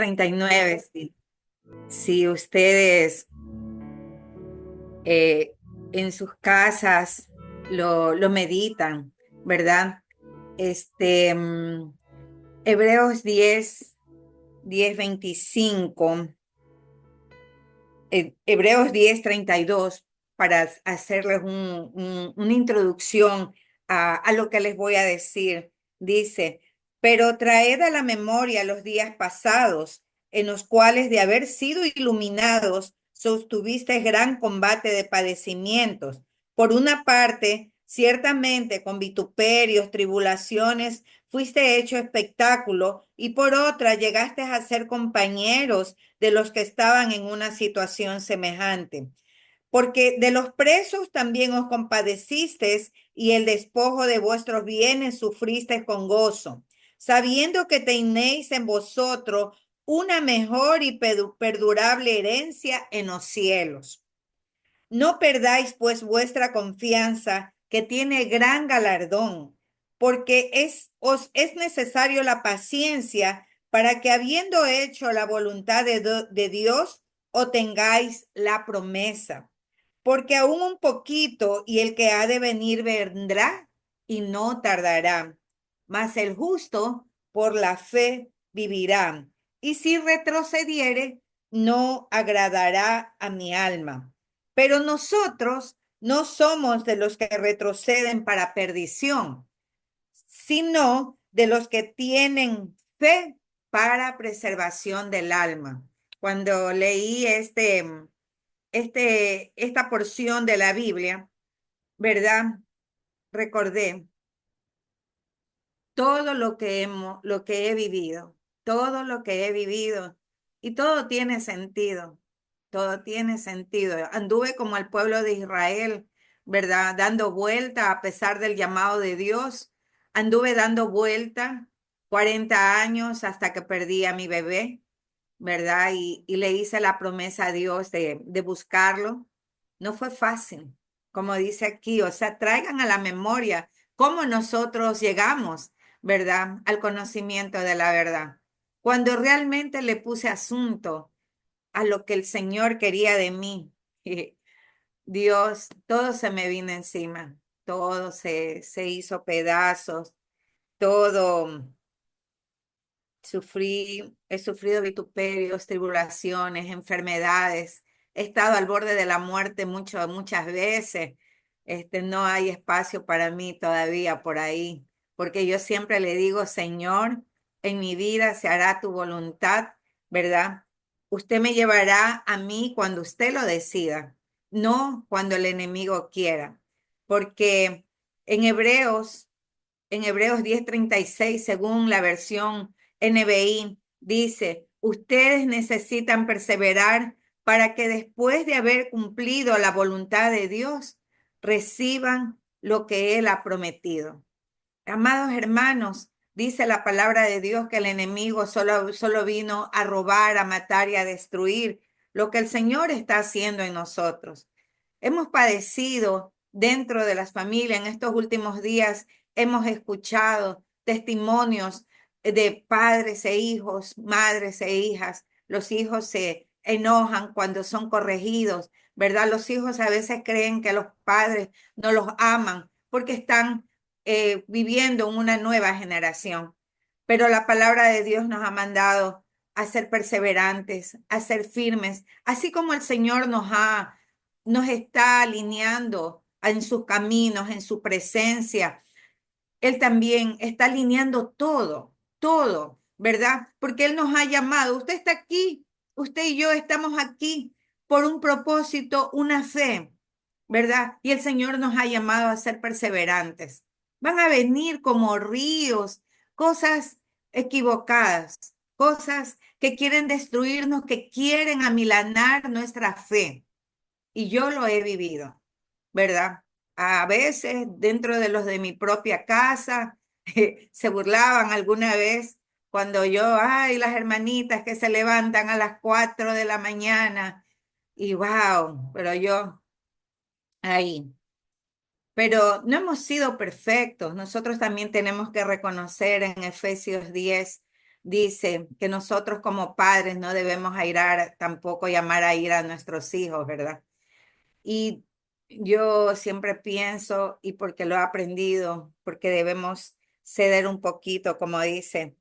39. Si ustedes eh, en sus casas lo meditan, ¿verdad? Este, Hebreos 10:25, Hebreos 10:32, para hacerles una introducción a lo que les voy a decir. Dice: pero traed a la memoria los días pasados, en los cuales de haber sido iluminados, sostuvisteis gran combate de padecimientos. Por una parte, ciertamente con vituperios, tribulaciones, fuiste hecho espectáculo, y por otra llegaste a ser compañeros de los que estaban en una situación semejante. Porque de los presos también os compadecisteis, y el despojo de vuestros bienes sufristeis con gozo, sabiendo que tenéis en vosotros una mejor y perdurable herencia en los cielos. No perdáis pues vuestra confianza, que tiene gran galardón, porque os es necesario la paciencia, para que, habiendo hecho la voluntad de Dios, obtengáis la promesa. Porque aún un poquito, y el que ha de venir vendrá, y no tardará. Mas el justo por la fe vivirá. Y si retrocediere, no agradará a mi alma. Pero nosotros no somos de los que retroceden para perdición, sino de los que tienen fe para preservación del alma. Cuando leí esta porción de la Biblia, ¿verdad? Recordé todo lo que he vivido, todo lo que he vivido, y todo tiene sentido, todo tiene sentido. Anduve como el pueblo de Israel, ¿verdad? Dando vuelta a pesar del llamado de Dios. Anduve dando vuelta 40 años hasta que perdí a mi bebé, ¿verdad? Y le hice la promesa a Dios de buscarlo. No fue fácil, como dice aquí, o sea, traigan a la memoria cómo nosotros llegamos, ¿verdad? Al conocimiento de la verdad. Cuando realmente le puse asunto a lo que el Señor quería de mí, Dios, todo se me vino encima, todo se hizo pedazos, todo. He sufrido vituperios, tribulaciones, enfermedades. He estado al borde de la muerte muchas veces. No hay espacio para mí todavía por ahí, porque yo siempre le digo: Señor, en mi vida se hará tu voluntad, ¿verdad? Usted me llevará a mí cuando usted lo decida, no cuando el enemigo quiera, porque en Hebreos en Hebreos 10:36, según la versión NBI, dice: ustedes necesitan perseverar para que, después de haber cumplido la voluntad de Dios, reciban lo que Él ha prometido. Amados hermanos, dice la palabra de Dios que el enemigo solo vino a robar, a matar y a destruir lo que el Señor está haciendo en nosotros. Hemos padecido dentro de las familias en estos últimos días. Hemos escuchado testimonios de padres e hijos, madres e hijas. Los hijos se enojan cuando son corregidos, ¿verdad? Los hijos a veces creen que los padres no los aman porque están viviendo en una nueva generación. Pero la palabra de Dios nos ha mandado a ser perseverantes, a ser firmes, así como el Señor nos está alineando en sus caminos, en su presencia. Él también está alineando todo, ¿verdad? Porque Él nos ha llamado. Usted está aquí, usted y yo estamos aquí por un propósito, una fe, ¿verdad? Y el Señor nos ha llamado a ser perseverantes. Van a venir como ríos, cosas equivocadas, cosas que quieren destruirnos, que quieren amilanar nuestra fe. Y yo lo he vivido, ¿verdad? A veces dentro de los de mi propia casa se burlaban alguna vez cuando yo, ay, las hermanitas que se levantan a las 4 de la mañana, y wow, pero yo ahí. Pero no hemos sido perfectos. Nosotros también tenemos que reconocer en Efesios 10, dice que nosotros como padres no debemos airar, tampoco llamar a ira a nuestros hijos, ¿verdad? Y yo siempre pienso, y porque lo he aprendido, porque debemos ceder un poquito, como dice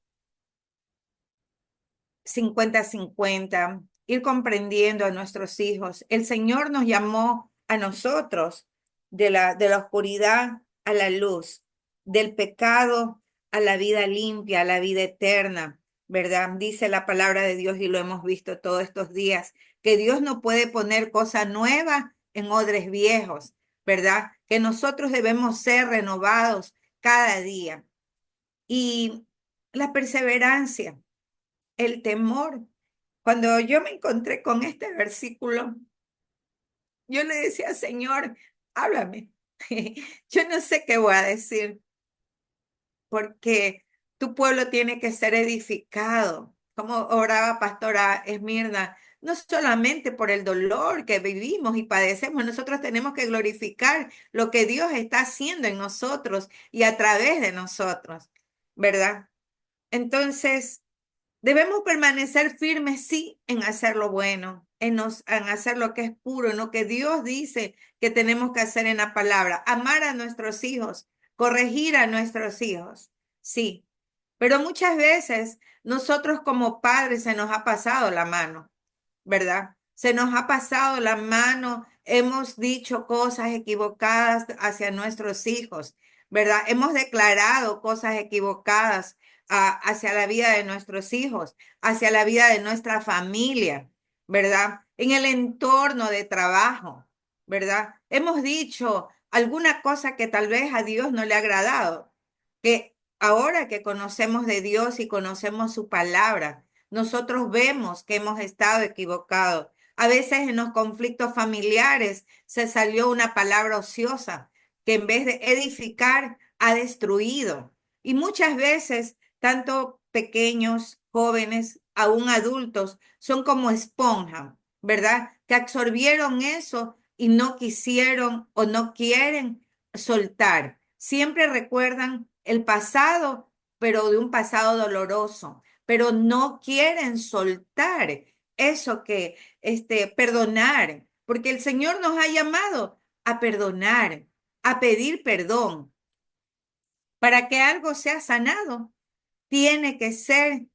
50-50, ir comprendiendo a nuestros hijos. El Señor nos llamó a nosotros de la oscuridad a la luz, del pecado a la vida limpia, a la vida eterna, ¿verdad? Dice la palabra de Dios y lo hemos visto todos estos días, que Dios no puede poner cosa nueva en odres viejos, ¿verdad? Que nosotros debemos ser renovados cada día. Y la perseverancia, el temor. Cuando yo me encontré con este versículo, yo le decía, Señor, háblame. Yo no sé qué voy a decir, porque tu pueblo tiene que ser edificado. Como oraba Pastora Esmirna, no solamente por el dolor que vivimos y padecemos, nosotros tenemos que glorificar lo que Dios está haciendo en nosotros y a través de nosotros, ¿verdad? Entonces, debemos permanecer firmes, sí, en hacer lo bueno, en hacer lo que es puro, en lo que Dios dice que tenemos que hacer en la palabra, amar a nuestros hijos, corregir a nuestros hijos, sí. Pero muchas veces nosotros como padres se nos ha pasado la mano, ¿verdad? Se nos ha pasado la mano, hemos dicho cosas equivocadas hacia nuestros hijos, ¿verdad? Hemos declarado cosas equivocadas hacia la vida de nuestros hijos, hacia la vida de nuestra familia, ¿verdad? En el entorno de trabajo, ¿verdad? Hemos dicho alguna cosa que tal vez a Dios no le ha agradado, que ahora que conocemos de Dios y conocemos su palabra, nosotros vemos que hemos estado equivocados. A veces en los conflictos familiares se salió una palabra ociosa que en vez de edificar ha destruido. Y muchas veces, tanto pequeños, jóvenes, aún adultos, son como esponja, ¿verdad? Que absorbieron eso y no quisieron o no quieren soltar. Siempre recuerdan el pasado, pero de un pasado doloroso, pero no quieren soltar eso que, perdonar, porque el Señor nos ha llamado a perdonar, a pedir perdón. Para que algo sea sanado, tiene que ser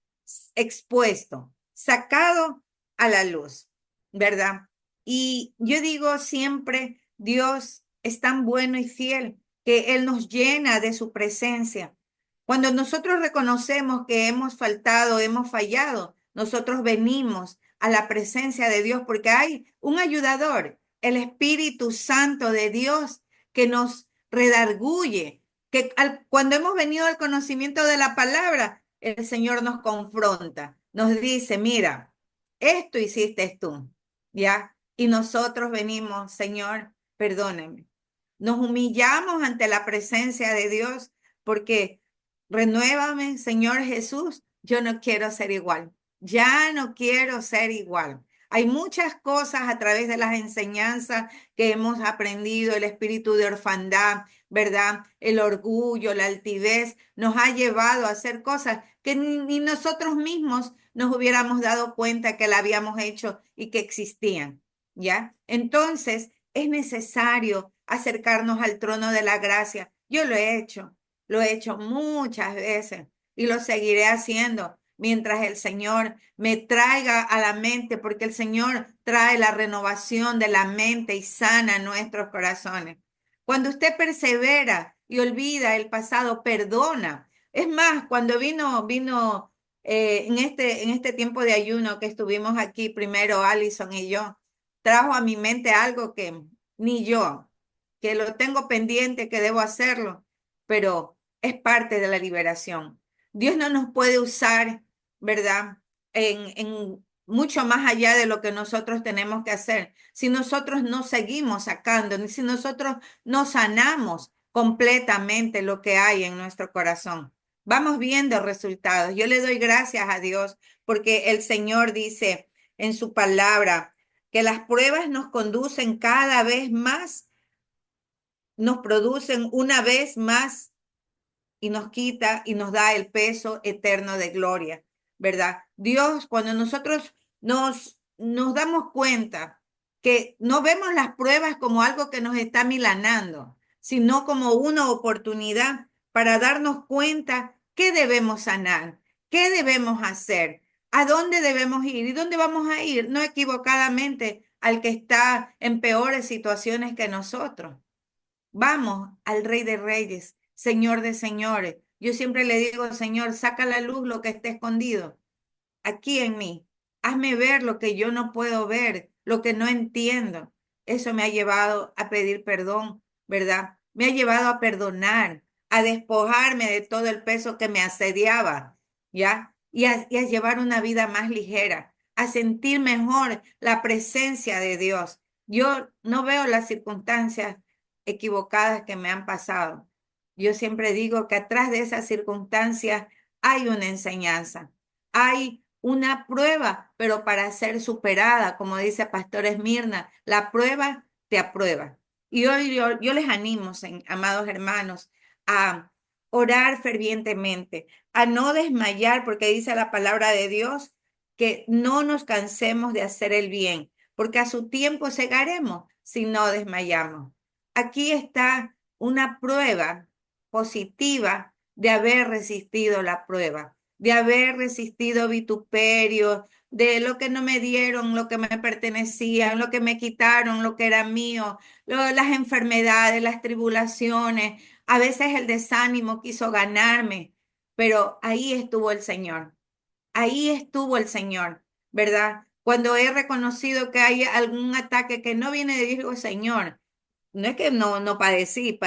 expuesto, sacado a la luz, ¿verdad? Y yo digo siempre, Dios es tan bueno y fiel que Él nos llena de su presencia. Cuando nosotros reconocemos que hemos faltado, hemos fallado, nosotros venimos a la presencia de Dios porque hay un ayudador, el Espíritu Santo de Dios, que nos redarguye, que cuando hemos venido al conocimiento de la palabra, el Señor nos confronta, nos dice, mira, esto hiciste tú, ¿ya? Y nosotros venimos, Señor, perdóname. Nos humillamos ante la presencia de Dios porque renuévame, Señor Jesús, yo no quiero ser igual, ya no quiero ser igual. Hay muchas cosas a través de las enseñanzas que hemos aprendido, el espíritu de orfandad, ¿verdad? El orgullo, la altivez nos ha llevado a hacer cosas que ni nosotros mismos nos hubiéramos dado cuenta que la habíamos hecho y que existían, ¿ya? Entonces, es necesario acercarnos al trono de la gracia. Yo lo he hecho muchas veces y lo seguiré haciendo mientras el Señor me traiga a la mente, porque el Señor trae la renovación de la mente y sana nuestros corazones. Cuando usted persevera y olvida el pasado, perdona. Es más, cuando en este tiempo de ayuno que estuvimos aquí, primero Allison y yo, trajo a mi mente algo que ni yo, que lo tengo pendiente, que debo hacerlo, pero es parte de la liberación. Dios no nos puede usar, ¿verdad? En mucho más allá de lo que nosotros tenemos que hacer. Si nosotros no seguimos sacando, ni si nosotros no sanamos completamente lo que hay en nuestro corazón. Vamos viendo resultados. Yo le doy gracias a Dios porque el Señor dice en su palabra que las pruebas nos conducen cada vez más, nos producen una vez más y nos quita y nos da el peso eterno de gloria. ¿verdad? Dios, cuando nosotros nos damos cuenta que no vemos las pruebas como algo que nos está milanando, sino como una oportunidad para darnos cuenta qué debemos sanar, qué debemos hacer, a dónde debemos ir y dónde vamos a ir, no equivocadamente al que está en peores situaciones que nosotros. Vamos al Rey de Reyes, Señor de Señores. Yo siempre le digo, Señor, saca a la luz lo que esté escondido aquí en mí. Hazme ver lo que yo no puedo ver, lo que no entiendo. Eso me ha llevado a pedir perdón, ¿verdad? Me ha llevado a perdonar, a despojarme de todo el peso que me asediaba, ¿ya? Y a llevar una vida más ligera, a sentir mejor la presencia de Dios. Yo no veo las circunstancias equivocadas que me han pasado. Yo siempre digo que atrás de esas circunstancias hay una enseñanza, hay una prueba, pero para ser superada, como dice Pastor Esmirna, la prueba te aprueba. Y hoy yo les animo, amados hermanos, a orar fervientemente, a no desmayar, porque dice la palabra de Dios que no nos cansemos de hacer el bien, porque a su tiempo segaremos si no desmayamos. Aquí está una prueba positiva de haber resistido la prueba, de haber resistido vituperios, de lo que no me dieron, lo que me pertenecía, lo que me quitaron, lo que era mío, las enfermedades, las tribulaciones, a veces el desánimo quiso ganarme, pero ahí estuvo el Señor, ahí estuvo el Señor, ¿verdad? Cuando he reconocido que hay algún ataque que no viene de Dios, digo, Señor, no es que no padecí,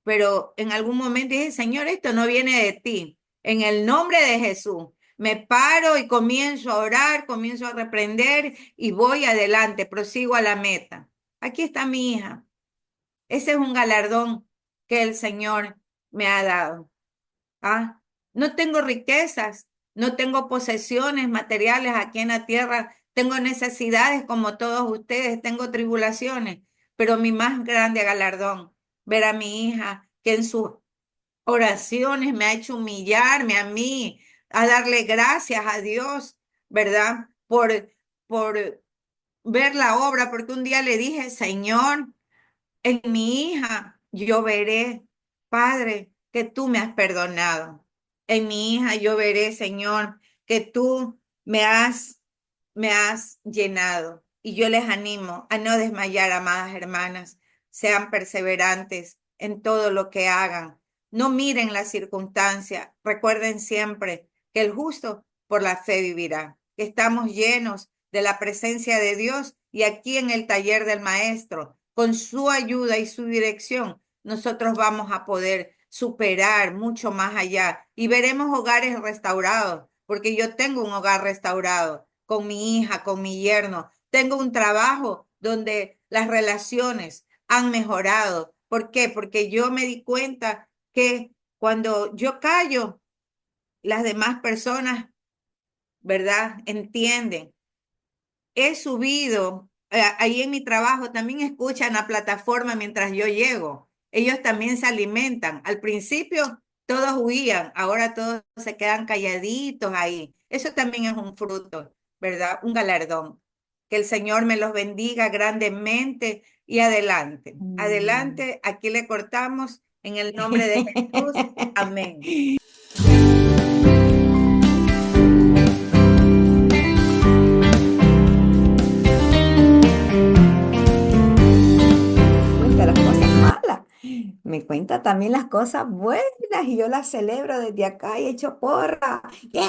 pero en algún momento dije, Señor, esto no viene de ti. En el nombre de Jesús, me paro y comienzo a orar, comienzo a reprender y voy adelante, prosigo a la meta. Aquí está mi hija. Ese es un galardón que el Señor me ha dado. ¿Ah? No tengo riquezas, no tengo posesiones materiales aquí en la tierra, tengo necesidades como todos ustedes, tengo tribulaciones, pero mi más grande galardón, ver a mi hija que en sus oraciones me ha hecho humillarme a mí, a darle gracias a Dios, ¿verdad? Por ver la obra, porque un día le dije, Señor, en mi hija yo veré, Padre, que tú me has perdonado. En mi hija yo veré, Señor, que tú me has llenado. Y yo les animo a no desmayar, amadas hermanas. Sean perseverantes en todo lo que hagan. No miren la circunstancia. Recuerden siempre que el justo por la fe vivirá. Que estamos llenos de la presencia de Dios y aquí en el taller del Maestro, con su ayuda y su dirección, nosotros vamos a poder superar mucho más allá y veremos hogares restaurados, porque yo tengo un hogar restaurado con mi hija, con mi yerno. Tengo un trabajo donde las relaciones han mejorado. ¿Por qué? Porque yo me di cuenta que cuando yo callo, las demás personas, ¿verdad? Entienden. He subido, ahí en mi trabajo también escuchan la plataforma mientras yo llego. Ellos también se alimentan. Al principio todos huían, ahora todos se quedan calladitos ahí. Eso también es un fruto, ¿verdad? Un galardón. Que el Señor me los bendiga grandemente y adelante. Mm. Adelante, aquí le cortamos en el nombre de Jesús. Amén. Cuenta las cosas malas, me cuenta también las cosas buenas y yo las celebro desde acá y echo porra. ¡Yeah!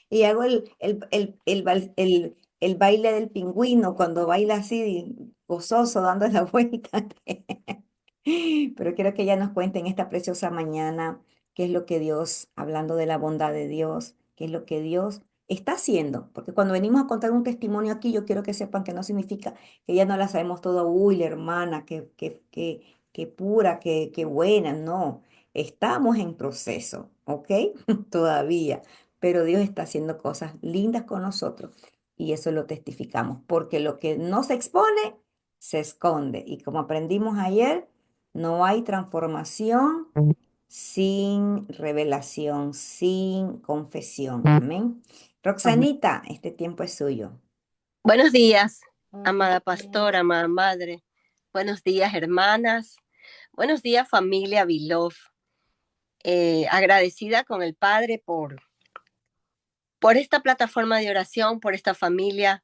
Y hago el baile del pingüino cuando baila así gozoso dando la vuelta. Pero quiero que ella nos cuente en esta preciosa mañana qué es lo que Dios, hablando de la bondad de Dios, qué es lo que Dios está haciendo. Porque cuando venimos a contar un testimonio aquí, yo quiero que sepan que no significa que ya no la sabemos todo. Uy, la hermana, qué pura, qué buena. No, estamos en proceso, ¿ok? Todavía. Pero Dios está haciendo cosas lindas con nosotros y eso lo testificamos. Porque lo que no se expone, se esconde. Y como aprendimos ayer, no hay transformación sin revelación, sin confesión. Amén. Amén. Roxanita, este tiempo es suyo. Buenos días, amada pastora, amada madre. Buenos días, hermanas. Buenos días, familia Beloved. Agradecida con el Padre por esta plataforma de oración, por esta familia.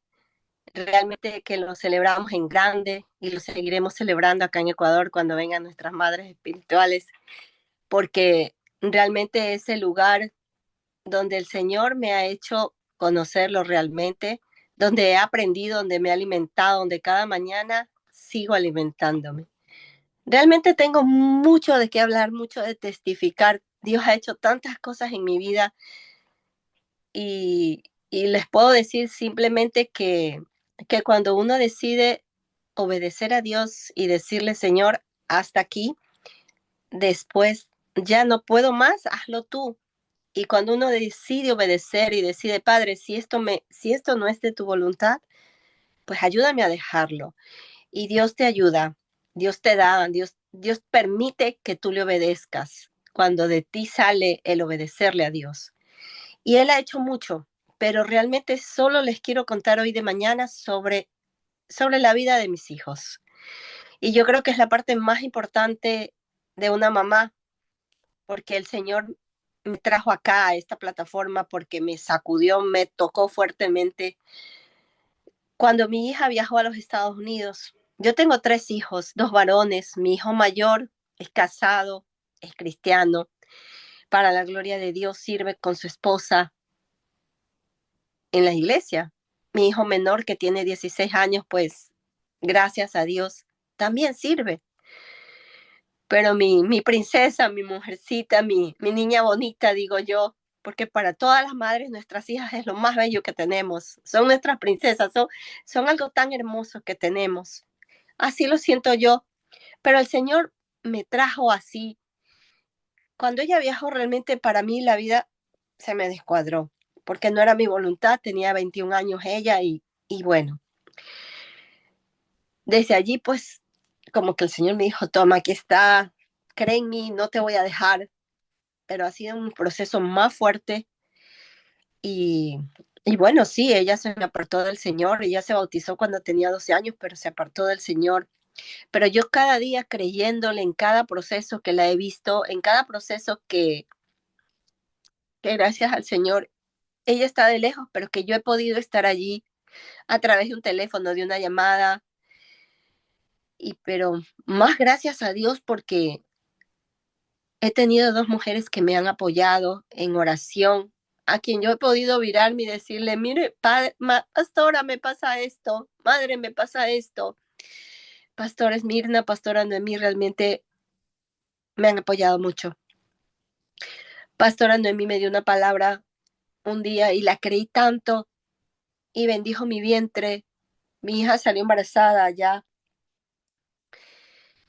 Realmente que lo celebramos en grande y lo seguiremos celebrando acá en Ecuador cuando vengan nuestras madres espirituales, porque realmente es el lugar donde el Señor me ha hecho conocerlo realmente, donde he aprendido, donde me he alimentado, donde cada mañana sigo alimentándome. Realmente tengo mucho de qué hablar, mucho de testificar. Dios ha hecho tantas cosas en mi vida y les puedo decir simplemente que cuando uno decide obedecer a Dios y decirle, Señor, hasta aquí, después ya no puedo más, hazlo tú. Y cuando uno decide obedecer y decide, Padre, si esto no es de tu voluntad, pues ayúdame a dejarlo. Y Dios te ayuda, Dios te da, Dios permite que tú le obedezcas cuando de ti sale el obedecerle a Dios. Y Él ha hecho mucho, pero realmente solo les quiero contar hoy de mañana sobre la vida de mis hijos. Y yo creo que es la parte más importante de una mamá, porque el Señor me trajo acá a esta plataforma porque me sacudió, me tocó fuertemente cuando mi hija viajó a los Estados Unidos. Yo tengo 3 hijos, 2 varones. Mi hijo mayor es casado, es cristiano. Para la gloria de Dios sirve con su esposa en la iglesia. Mi hijo menor que tiene 16 años, pues gracias a Dios, también sirve. Pero mi princesa, mi mujercita, mi niña bonita, digo yo, porque para todas las madres, nuestras hijas es lo más bello que tenemos. Son nuestras princesas, son algo tan hermoso que tenemos. Así lo siento yo, pero el Señor me trajo así. Cuando ella viajó, realmente para mí la vida se me descuadró, porque no era mi voluntad, tenía 21 años ella y bueno, desde allí pues como que el Señor me dijo, toma, aquí está, cree en mí, no te voy a dejar, pero ha sido un proceso más fuerte y, y bueno, sí, ella se apartó del Señor, ella se bautizó cuando tenía 12 años, pero se apartó del Señor. Pero yo cada día creyéndole en cada proceso que la he visto, en cada proceso que gracias al Señor, ella está de lejos, pero que yo he podido estar allí a través de un teléfono, de una llamada, pero más gracias a Dios porque he tenido 2 mujeres que me han apoyado en oración, a quien yo he podido virarme y decirle, mire, pastora, me pasa esto, madre, me pasa esto. Pastores Mirna, pastora Noemí, realmente me han apoyado mucho. Pastora Noemí me dio una palabra un día y la creí tanto y bendijo mi vientre. Mi hija salió embarazada allá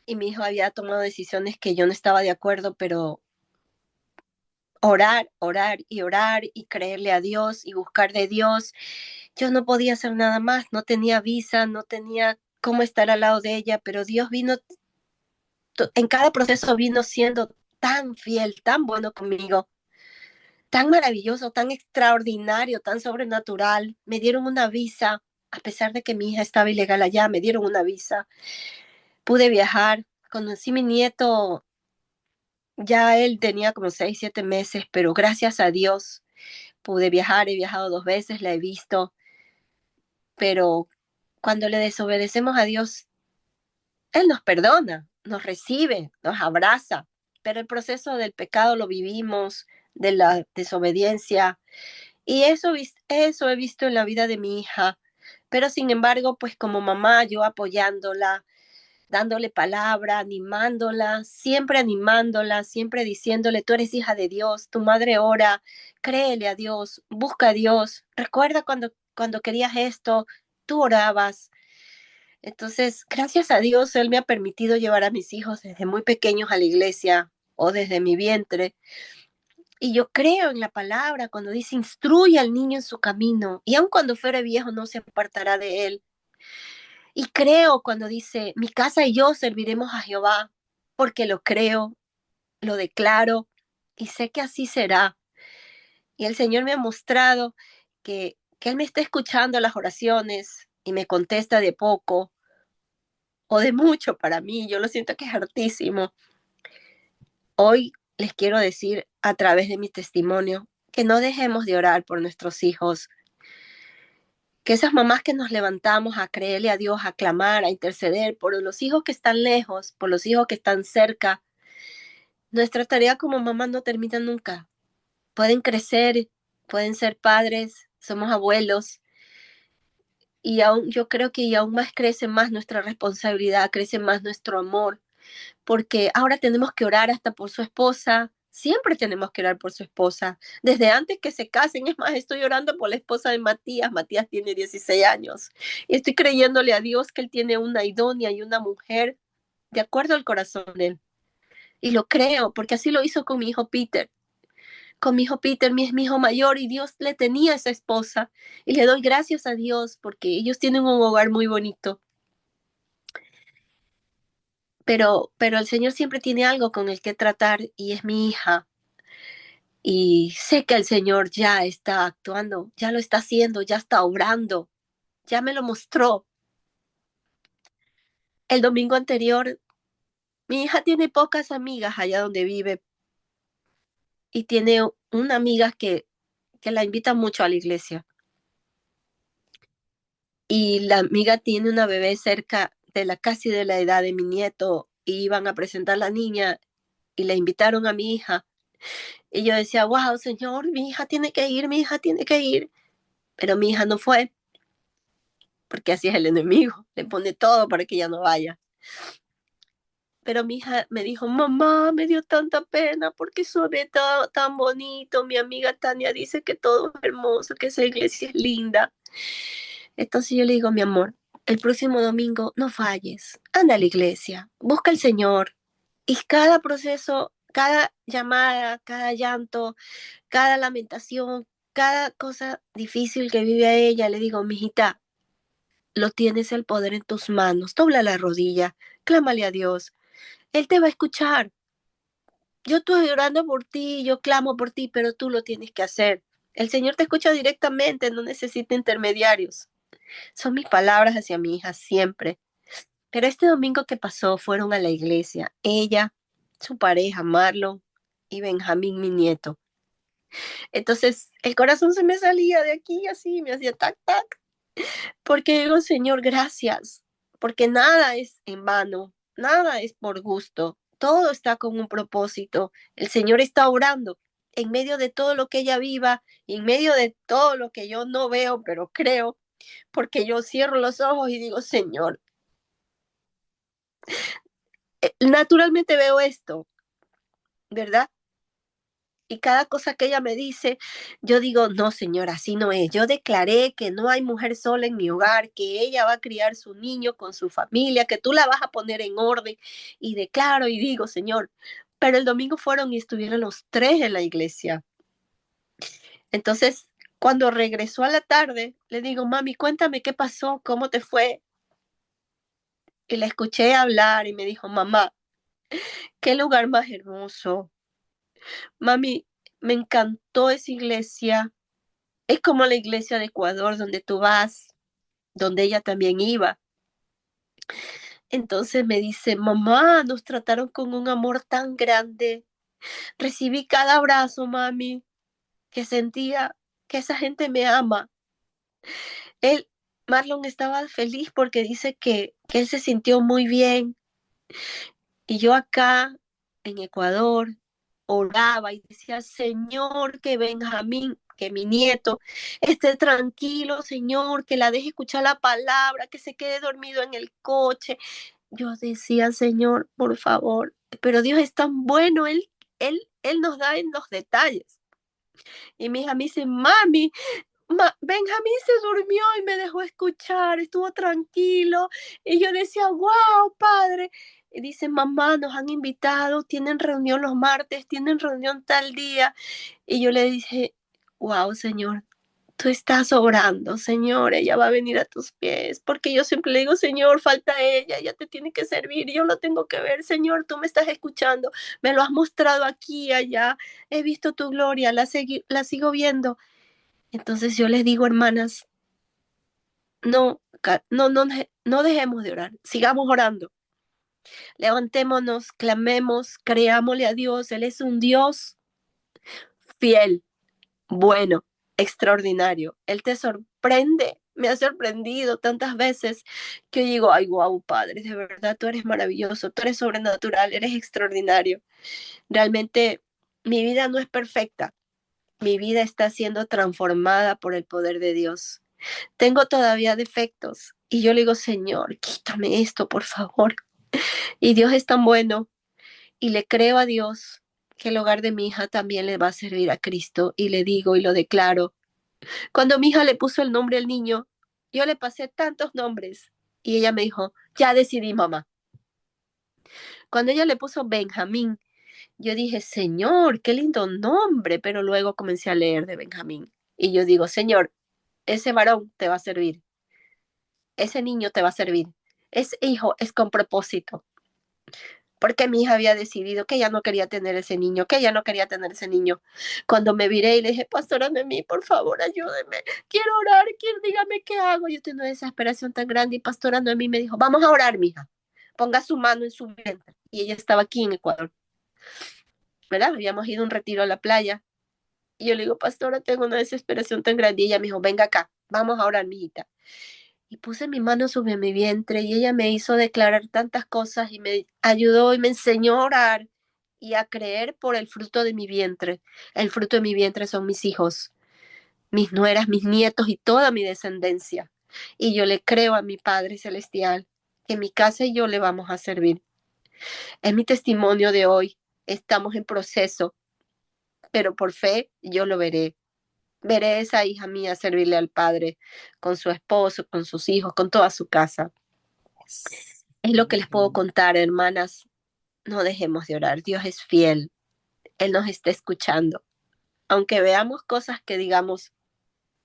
y mi hijo había tomado decisiones que yo no estaba de acuerdo, pero orar y creerle a Dios y buscar de Dios. Yo no podía hacer nada más, no tenía visa, no tenía cómo estar al lado de ella, pero Dios vino, en cada proceso vino siendo tan fiel, tan bueno conmigo, tan maravilloso, tan extraordinario, tan sobrenatural. Me dieron una visa, a pesar de que mi hija estaba ilegal allá, me dieron una visa. Pude viajar, conocí a mi nieto, ya él tenía como 6, 7 meses, pero gracias a Dios pude viajar, he viajado 2 veces, la he visto, pero cuando le desobedecemos a Dios, Él nos perdona, nos recibe, nos abraza, pero el proceso del pecado lo vivimos, de la desobediencia, y eso he visto en la vida de mi hija, pero sin embargo, pues como mamá, yo apoyándola, dándole palabra, animándola, siempre diciéndole, tú eres hija de Dios, tu madre ora, créele a Dios, busca a Dios, recuerda cuando querías esto, tú orabas. Entonces, gracias a Dios, Él me ha permitido llevar a mis hijos desde muy pequeños a la iglesia o desde mi vientre. Y yo creo en la palabra cuando dice, instruye al niño en su camino, y aun cuando fuere viejo no se apartará de él. Y creo cuando dice, mi casa y yo serviremos a Jehová, porque lo creo. lo declaro y sé que así será. Y el Señor me ha mostrado que Él me está escuchando las oraciones y me contesta de poco o de mucho para mí. Yo lo siento que es hartísimo. Hoy les quiero decir a través de mi testimonio que no dejemos de orar por nuestros hijos, que esas mamás que nos levantamos a creerle a Dios, a clamar, a interceder por los hijos que están lejos, por los hijos que están cerca, nuestra tarea como mamá no termina nunca. Pueden crecer, pueden ser padres, somos abuelos, y aún, yo creo que y aún más crece más nuestra responsabilidad, crece más nuestro amor, porque ahora tenemos que orar hasta por su esposa, siempre tenemos que orar por su esposa, desde antes que se casen. Es más, estoy orando por la esposa de Matías. Matías tiene 16 años y estoy creyéndole a Dios que él tiene una idónea y una mujer de acuerdo al corazón de él. Y lo creo, porque así lo hizo con mi hijo Peter. Con mi hijo Peter, es mi hijo mayor, y Dios le tenía a esa esposa. Y le doy gracias a Dios porque ellos tienen un hogar muy bonito. Pero el Señor siempre tiene algo con el que tratar y es mi hija. Y sé que el Señor ya está actuando, ya lo está haciendo, ya está obrando, ya me lo mostró. El domingo anterior, mi hija tiene pocas amigas allá donde vive y tiene una amiga que la invita mucho a la iglesia. Y la amiga tiene una bebé cerca de casi de la edad de mi nieto y iban a presentar la niña y le invitaron a mi hija. Y yo decía, wow, Señor, mi hija tiene que ir, mi hija tiene que ir. Pero mi hija no fue, porque así es el enemigo, le pone todo para que ella no vaya. Pero mi hija me dijo, mamá, me dio tanta pena porque eso ve tan bonito. Mi amiga Tania dice que todo es hermoso, que esa iglesia es linda. Entonces yo le digo, mi amor, el próximo domingo no falles, anda a la iglesia, busca al Señor. Y cada proceso, cada llamada, cada llanto, cada lamentación, cada cosa difícil que vive a ella, le digo, mijita, lo tienes el poder en tus manos, dobla la rodilla, clámale a Dios, Él te va a escuchar. Yo estoy orando por ti, yo clamo por ti, pero tú lo tienes que hacer. El Señor te escucha directamente, no necesita intermediarios. Son mis palabras hacia mi hija siempre. Pero este domingo que pasó fueron a la iglesia, ella, su pareja, Marlon y Benjamín, mi nieto. Entonces el corazón se me salía de aquí así, me hacía tac, tac, porque digo, Señor, gracias, porque nada es en vano, nada es por gusto, todo está con un propósito. El Señor está obrando en medio de todo lo que ella viva, en medio de todo lo que yo no veo, pero creo, porque yo cierro los ojos y digo, Señor, naturalmente veo esto, ¿verdad? Y cada cosa que ella me dice, yo digo, no, señora, así no es. Yo declaré que no hay mujer sola en mi hogar, que ella va a criar su niño con su familia, que tú la vas a poner en orden. Y declaro y digo, Señor, pero el domingo fueron y estuvieron los tres en la iglesia. Entonces, cuando regresó a la tarde, le digo, mami, cuéntame qué pasó, cómo te fue. Y la escuché hablar y me dijo, mamá, qué lugar más hermoso. Mami, me encantó esa iglesia. Es como la iglesia de Ecuador donde tú vas, donde ella también iba. Entonces me dice, mamá, nos trataron con un amor tan grande. Recibí cada abrazo, mami, que sentía que esa gente me ama. Él, Marlon estaba feliz porque dice que él se sintió muy bien. Y yo acá en Ecuador oraba y decía, Señor, que Benjamín, que mi nieto, esté tranquilo, Señor, que la deje escuchar la palabra, que se quede dormido en el coche. Yo decía, Señor, por favor, pero Dios es tan bueno, Él nos da en los detalles. Y mi hija me dice, mami, Benjamín se durmió y me dejó escuchar, estuvo tranquilo. Y yo decía, wow, padre. Y dice, mamá, nos han invitado, tienen reunión los martes, tienen reunión tal día. Y yo le dije, wow, Señor, tú estás obrando, Señor, ella va a venir a tus pies, porque yo siempre le digo, Señor, falta ella te tiene que servir, yo lo tengo que ver, Señor, tú me estás escuchando, me lo has mostrado aquí, allá, he visto tu gloria, la sigo viendo. Entonces yo les digo, hermanas, no, no dejemos de orar, sigamos orando, levantémonos, clamemos, creámosle a Dios, Él es un Dios fiel, bueno, extraordinario. Él te sorprende, me ha sorprendido tantas veces que yo digo, ay, wow, Padre, de verdad tú eres maravilloso, tú eres sobrenatural, eres extraordinario. Realmente mi vida no es perfecta, mi vida está siendo transformada por el poder de Dios. Tengo todavía defectos y yo le digo, Señor, quítame esto, por favor. Y Dios es tan bueno y le creo a Dios que el hogar de mi hija también le va a servir a Cristo y le digo y lo declaro. Cuando mi hija le puso el nombre al niño, yo le pasé tantos nombres y ella me dijo, ya decidí, mamá. Cuando ella le puso Benjamín, yo dije, Señor, qué lindo nombre, pero luego comencé a leer de Benjamín. Y yo digo, Señor, ese varón te va a servir, ese niño te va a servir, ese hijo es con propósito. Porque mi hija había decidido que ella no quería tener ese niño, que ella no quería tener ese niño. Cuando me viré y le dije, pastora Noemí, por favor, ayúdeme, quiero orar, dígame qué hago. Yo tengo una desesperación tan grande y pastora Noemí me dijo, vamos a orar, mija, ponga su mano en su vientre. Y ella estaba aquí en Ecuador, ¿verdad? Habíamos ido a un retiro a la playa. Y yo le digo, pastora, tengo una desesperación tan grande. Y ella me dijo, venga acá, vamos a orar, mijita. Y puse mi mano sobre mi vientre y ella me hizo declarar tantas cosas y me ayudó y me enseñó a orar y a creer por el fruto de mi vientre. El fruto de mi vientre son mis hijos, mis nueras, mis nietos y toda mi descendencia. Y yo le creo a mi Padre Celestial que mi casa y yo le vamos a servir. Es mi testimonio de hoy. Estamos en proceso, pero por fe yo lo veré. Veré a esa hija mía servirle al Padre con su esposo, con sus hijos, con toda su casa. Es lo que les puedo contar, hermanas. No dejemos de orar. Dios es fiel. Él nos está escuchando. Aunque veamos cosas que digamos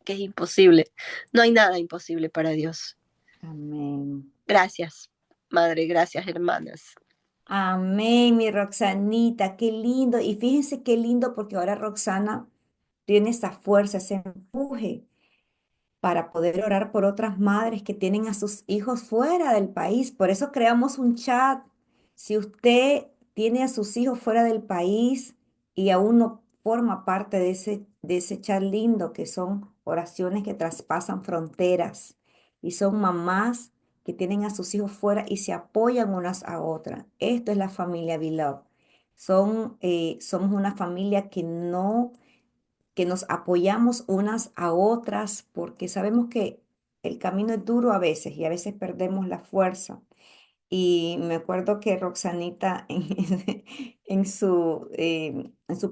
que es imposible, no hay nada imposible para Dios. Amén. Gracias, Madre. Gracias, hermanas. Amén, mi Roxanita, qué lindo. Y fíjense qué lindo porque ahora Roxana tiene esa fuerza, ese empuje para poder orar por otras madres que tienen a sus hijos fuera del país. Por eso creamos un chat. Si usted tiene a sus hijos fuera del país y aún no forma parte de ese chat lindo, que son oraciones que traspasan fronteras y son mamás que tienen a sus hijos fuera y se apoyan unas a otras. Esto es la familia Beloved. Somos una familia que nos apoyamos unas a otras porque sabemos que el camino es duro a veces y a veces perdemos la fuerza. Y me acuerdo que Roxanita en su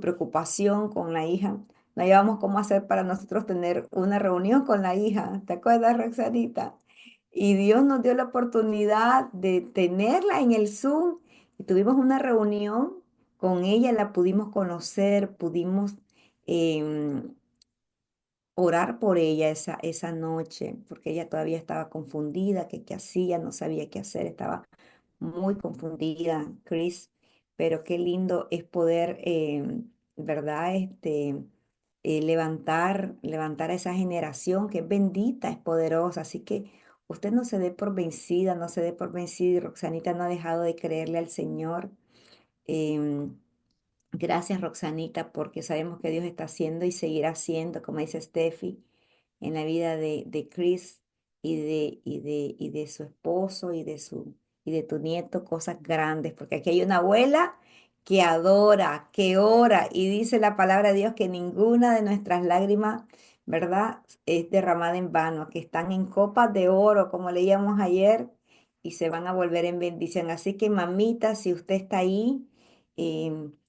preocupación con la hija, la llevamos cómo hacer para nosotros tener una reunión con la hija. ¿Te acuerdas, Roxanita? Y Dios nos dio la oportunidad de tenerla en el Zoom y tuvimos una reunión con ella, la pudimos conocer, pudimos em, orar por ella esa noche, porque ella todavía estaba confundida, que qué hacía, no sabía qué hacer, estaba muy confundida, Chris, pero qué lindo es poder, ¿verdad? Levantar a esa generación que es bendita, es poderosa, así que usted no se dé por vencida, no se dé por vencida, y Roxanita no ha dejado de creerle al Señor. em, Gracias, Roxanita, porque sabemos que Dios está haciendo y seguirá haciendo, como dice Steffi, en la vida de Chris y de su esposo y de tu nieto, cosas grandes, porque aquí hay una abuela que adora, que ora y dice la palabra de Dios que ninguna de nuestras lágrimas, ¿verdad?, es derramada en vano, que están en copas de oro, como leíamos ayer, y se van a volver en bendición. Así que, mamita, si usted está ahí,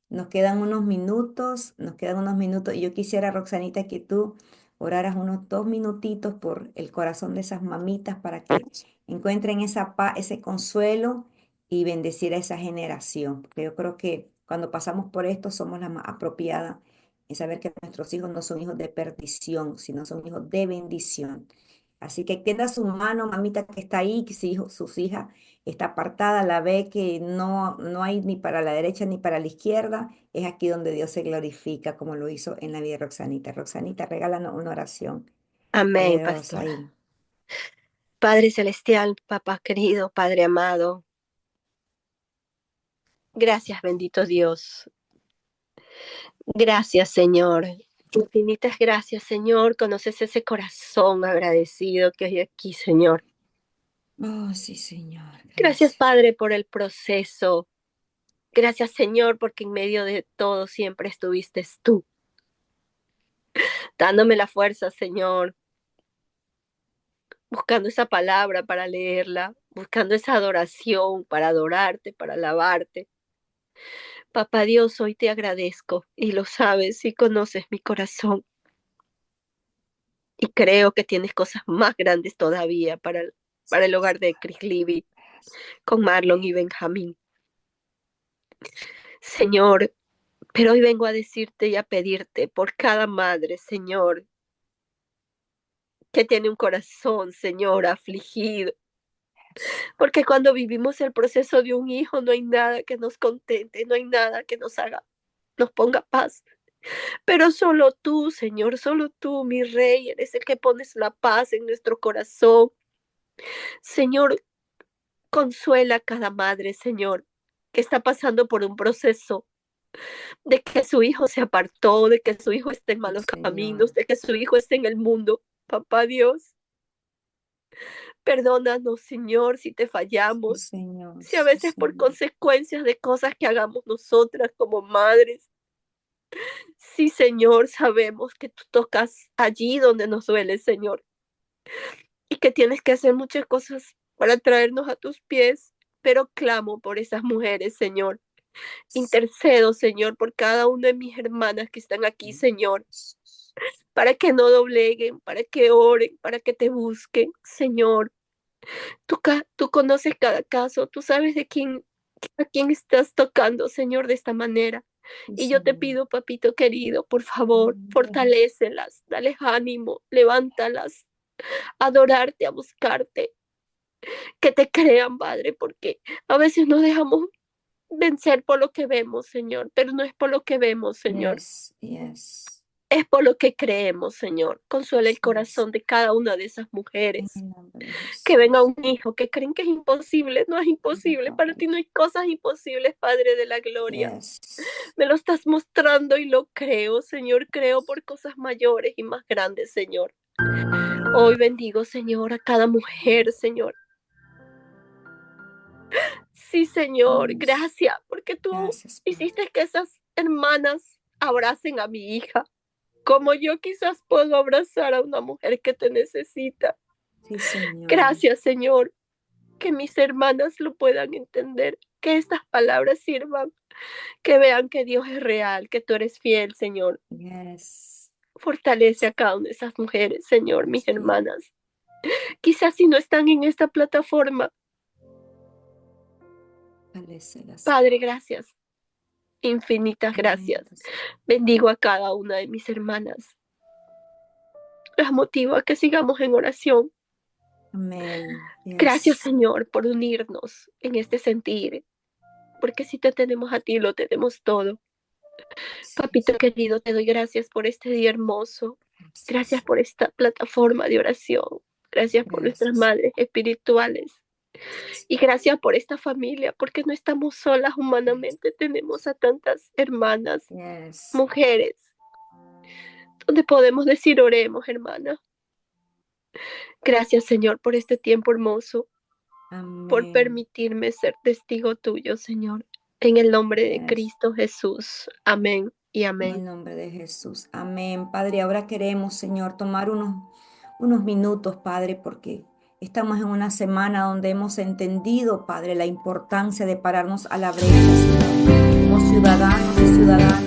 nos quedan unos minutos. Y yo quisiera, Roxanita, que tú oraras unos 2 minutitos por el corazón de esas mamitas para que encuentren esa paz, ese consuelo y bendecir a esa generación. Porque yo creo que cuando pasamos por esto somos las más apropiadas en saber que nuestros hijos no son hijos de perdición, sino son hijos de bendición. Así que extienda su mano, mamita que está ahí, que sus hijas está apartada, la ve que no hay ni para la derecha ni para la izquierda. Es aquí donde Dios se glorifica, como lo hizo en la vida de Roxanita. Roxanita, regálanos una oración. Amén, Dios, pastora. ahí. Padre celestial, papá querido, Padre amado, gracias, bendito Dios. Gracias, Señor. Infinitas gracias, Señor. Conoces ese corazón agradecido que hay aquí, Señor. Oh, sí, Señor. Gracias, Padre, por el proceso. Gracias, Señor, porque en medio de todo siempre estuviste tú, dándome la fuerza, Señor, buscando esa palabra para leerla, buscando esa adoración para adorarte, para alabarte. Papá Dios, hoy te agradezco y lo sabes y conoces mi corazón. Y creo que tienes cosas más grandes todavía para el hogar de Chris Libby, con Marlon y Benjamín. Señor, pero hoy vengo a decirte y a pedirte por cada madre, Señor, que tiene un corazón, Señor, afligido. Porque cuando vivimos el proceso de un hijo, no hay nada que nos contente, no hay nada que nos ponga paz. Pero solo tú, Señor, solo tú, mi Rey, eres el que pones la paz en nuestro corazón. Señor, consuela a cada madre, Señor, que está pasando por un proceso de que su hijo se apartó, de que su hijo esté en malos caminos, de que su hijo esté en el mundo. Papá Dios, perdónanos, Señor, si te fallamos, Sí, Señor. si a veces Sí, por Señor. consecuencias de cosas que hagamos nosotras como madres. Sí, Señor, sabemos que tú tocas allí donde nos duele, Señor, y que tienes que hacer muchas cosas para traernos a tus pies, pero clamo por esas mujeres, Señor. Intercedo, Señor, por cada una de mis hermanas que están aquí, Señor, para que no dobleguen, para que oren, para que te busquen, Señor. Tú conoces cada caso, tú sabes a quién estás tocando, Señor, de esta manera. Y yo te pido, papito querido, por favor, fortalécelas, dales ánimo, levántalas, a adorarte, a buscarte, que te crean, Padre, porque a veces nos dejamos vencer por lo que vemos, Señor, pero no es por lo que vemos, Señor. Yes. Es por lo que creemos, Señor. Consuela el corazón de cada una de esas mujeres que ven a un hijo, que creen que es imposible. No es imposible. Para ti no hay cosas imposibles, Padre de la gloria. Yes. Me lo estás mostrando y lo creo, Señor. Creo por cosas mayores y más grandes, Señor. Hoy bendigo, Señor, a cada mujer, Señor. Sí, Señor, gracias, porque tú hiciste que esas hermanas abracen a mi hija, como yo quizás puedo abrazar a una mujer que te necesita. Sí, Señor. Gracias, Señor, que mis hermanas lo puedan entender, que estas palabras sirvan, que vean que Dios es real, que tú eres fiel, Señor. Yes. Fortalece a cada una de esas mujeres, Señor, mis hermanas. Quizás si no están en esta plataforma. Padre, gracias. Infinitas gracias. Bendigo a cada una de mis hermanas. Las motivo a que sigamos en oración. Amén. Yes. Gracias, Señor, por unirnos en este sentir. Porque si te tenemos a ti, lo tenemos todo. Papito querido, te doy gracias por este día hermoso. Gracias por esta plataforma de oración. Gracias por nuestras madres espirituales. Y gracias por esta familia, porque no estamos solas humanamente. Tenemos a tantas hermanas, mujeres, donde podemos decir oremos, hermana. Gracias, Señor, por este tiempo hermoso. Amén. Por permitirme ser testigo tuyo, Señor. En el nombre de Cristo Jesús. Amén y amén. En el nombre de Jesús. Amén. Padre, ahora queremos, Señor, tomar unos minutos, Padre, porque estamos en una semana donde hemos entendido, Padre, la importancia de pararnos a la brecha, Señor, como ciudadanos y ciudadanas.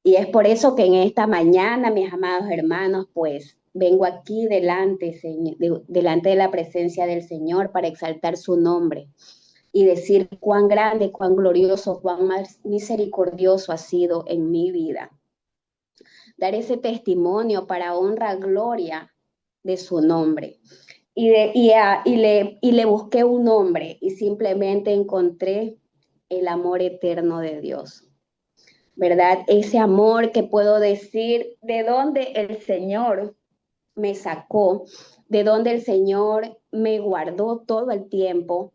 Y es por eso que en esta mañana, mis amados hermanos, pues vengo aquí delante de la presencia del Señor para exaltar su nombre y decir cuán grande, cuán glorioso, cuán misericordioso ha sido en mi vida. Dar ese testimonio para honra, gloria de su nombre. Y le busqué un nombre y simplemente encontré el amor eterno de Dios. ¿Verdad? Ese amor que puedo decir de dónde el Señor me sacó, de dónde el Señor me guardó todo el tiempo,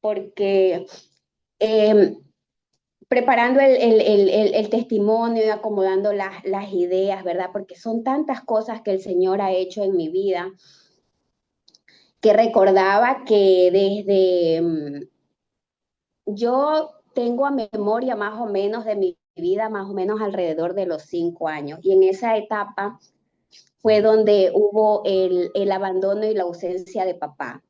porque preparando el testimonio y acomodando las ideas, ¿verdad? Porque son tantas cosas que el Señor ha hecho en mi vida, que recordaba que yo tengo a memoria más o menos de mi vida, más o menos alrededor de los 5 años. Y en esa etapa fue donde hubo el abandono y la ausencia de papá,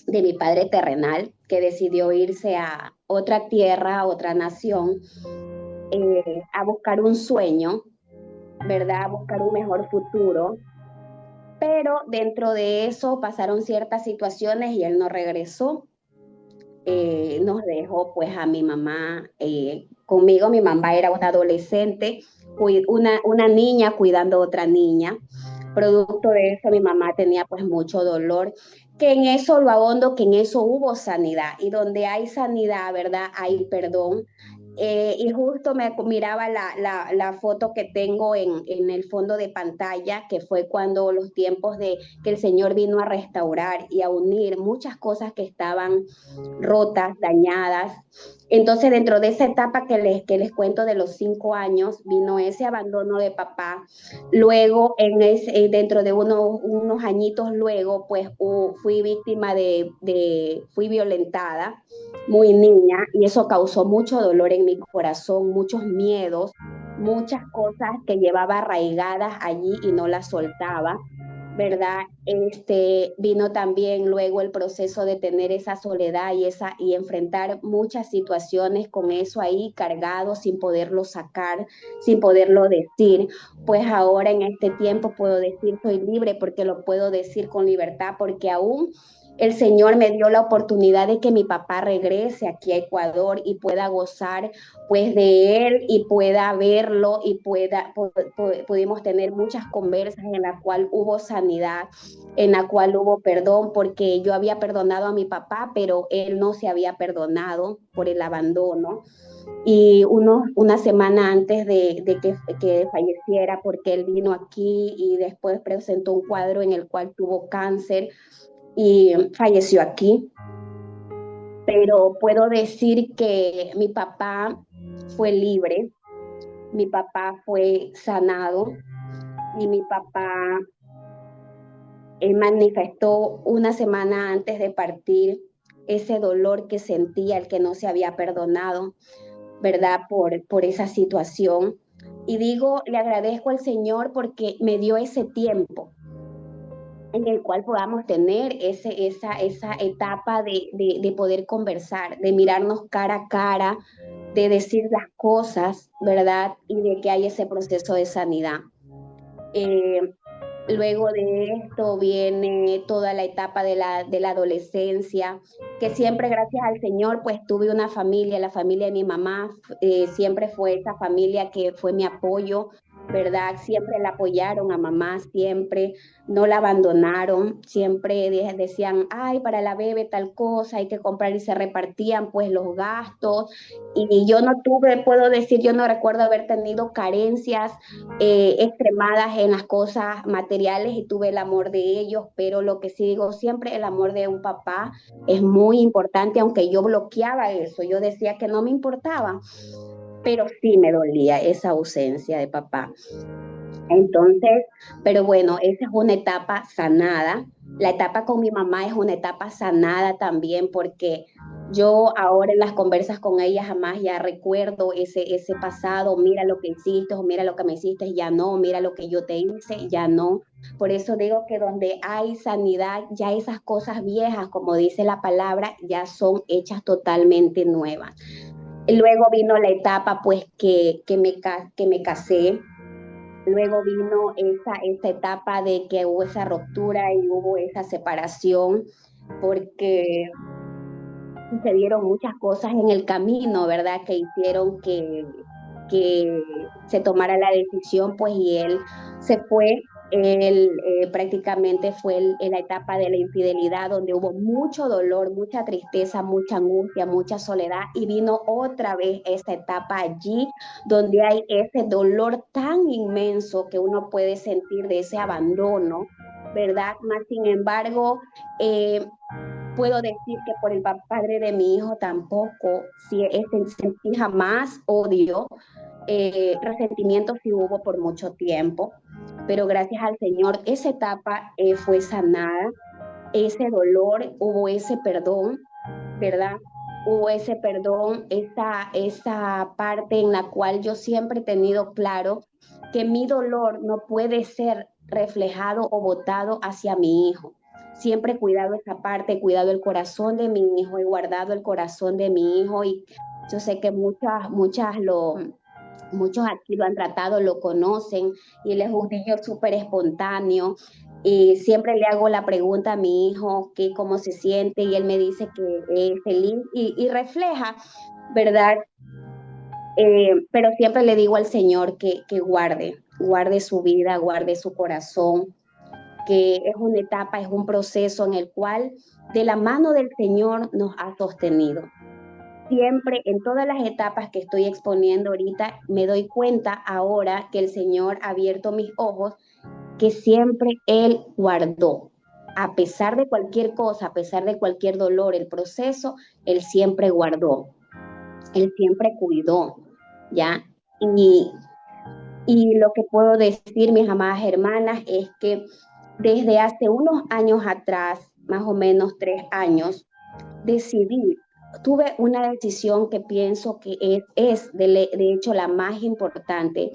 de mi padre terrenal, que decidió irse a otra tierra, a otra nación, a buscar un sueño, ¿verdad? A buscar un mejor futuro. Pero dentro de eso pasaron ciertas situaciones y él no regresó. Nos dejó pues a mi mamá conmigo. Mi mamá era una adolescente, una niña cuidando a otra niña. Producto de eso mi mamá tenía pues mucho dolor, que en eso lo ahondo, que en eso hubo sanidad, y donde hay sanidad, ¿verdad? Hay perdón. Y justo me miraba la foto que tengo en el fondo de pantalla, que fue cuando los tiempos de que el Señor vino a restaurar y a unir muchas cosas que estaban rotas, dañadas. Entonces, dentro de esa etapa que les cuento de los 5 años, vino ese abandono de papá. Luego, dentro de unos añitos luego, pues fui víctima fui violentada, muy niña, y eso causó mucho dolor en mi corazón, muchos miedos, muchas cosas que llevaba arraigadas allí y no las soltaba. ¿Verdad? Vino también luego el proceso de tener esa soledad y enfrentar muchas situaciones con eso ahí cargado, sin poderlo sacar, sin poderlo decir. Pues ahora en este tiempo puedo decir soy libre, porque lo puedo decir con libertad, porque aún el Señor me dio la oportunidad de que mi papá regrese aquí a Ecuador y pueda gozar pues de él y pueda verlo y pudimos tener muchas conversas en la cual hubo sanidad, en la cual hubo perdón, porque yo había perdonado a mi papá, pero él no se había perdonado por el abandono. Y una semana antes de que falleciera, porque él vino aquí y después presentó un cuadro en el cual tuvo cáncer y falleció aquí. Pero puedo decir que mi papá fue libre, mi papá fue sanado y mi papá manifestó una semana antes de partir ese dolor que sentía, el que no se había perdonado, ¿verdad? Por esa situación. Y digo, le agradezco al Señor porque me dio ese tiempo en el cual podamos tener esa etapa de poder conversar, de mirarnos cara a cara, de decir las cosas, ¿verdad? Y de que hay ese proceso de sanidad. Luego de esto viene toda la etapa de la adolescencia, que siempre gracias al Señor pues tuve una familia, la familia de mi mamá siempre fue esa familia que fue mi apoyo, ¿verdad? Siempre la apoyaron a mamá, siempre no la abandonaron, siempre decían, ay, para la bebé tal cosa, hay que comprar, y se repartían pues los gastos. Y yo no tuve, puedo decir, yo no recuerdo haber tenido carencias extremadas en las cosas materiales, y tuve el amor de ellos, pero lo que sí digo siempre, el amor de un papá es muy importante, aunque yo bloqueaba eso, yo decía que no me importaba, pero sí me dolía esa ausencia de papá. Entonces, pero bueno, esa es una etapa sanada. La etapa con mi mamá es una etapa sanada también, porque yo ahora en las conversas con ella jamás ya recuerdo ese pasado, mira lo que hiciste, o mira lo que me hiciste, ya no, mira lo que yo te hice, ya no. Por eso digo que donde hay sanidad, ya esas cosas viejas, como dice la palabra, ya son hechas totalmente nuevas. Luego vino la etapa pues que me casé, Luego vino esa etapa de que hubo esa ruptura y hubo esa separación, porque sucedieron muchas cosas en el camino, ¿verdad? Que hicieron que se tomara la decisión, pues, y él se fue. Él prácticamente fue en la etapa de la infidelidad, donde hubo mucho dolor, mucha tristeza, mucha angustia, mucha soledad, y vino otra vez esta etapa allí, donde hay ese dolor tan inmenso que uno puede sentir de ese abandono, ¿verdad? Más sin embargo, eh, puedo decir que por el padre de mi hijo tampoco sentí jamás odio, resentimiento sí hubo por mucho tiempo, pero gracias al Señor esa etapa fue sanada, ese dolor, hubo ese perdón, ¿verdad? Hubo ese perdón, esa parte en la cual yo siempre he tenido claro que mi dolor no puede ser reflejado o botado hacia mi hijo. Siempre he cuidado esa parte, he cuidado el corazón de mi hijo, he guardado el corazón de mi hijo y yo sé que muchos aquí lo han tratado, lo conocen y él es un niño súper espontáneo y siempre le hago la pregunta a mi hijo que cómo se siente y él me dice que es feliz y refleja, ¿verdad? Pero siempre le digo al Señor que guarde su vida, guarde su corazón, que es una etapa, es un proceso en el cual de la mano del Señor nos ha sostenido. Siempre en todas las etapas que estoy exponiendo ahorita, me doy cuenta ahora que el Señor ha abierto mis ojos, que siempre Él guardó. A pesar de cualquier cosa, a pesar de cualquier dolor, el proceso, Él siempre guardó, Él siempre cuidó, ¿ya? Y, y lo que puedo decir, mis amadas hermanas, es que desde hace unos años atrás, más o menos 3 años, decidí, tuve una decisión que pienso que de hecho la más importante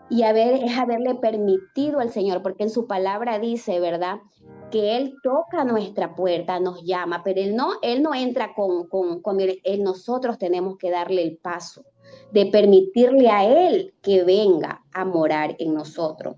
y es haberle permitido al Señor, porque en su palabra dice, ¿verdad? Que Él toca nuestra puerta, nos llama, pero Él no entra nosotros tenemos que darle el paso de permitirle a Él que venga a morar en nosotros.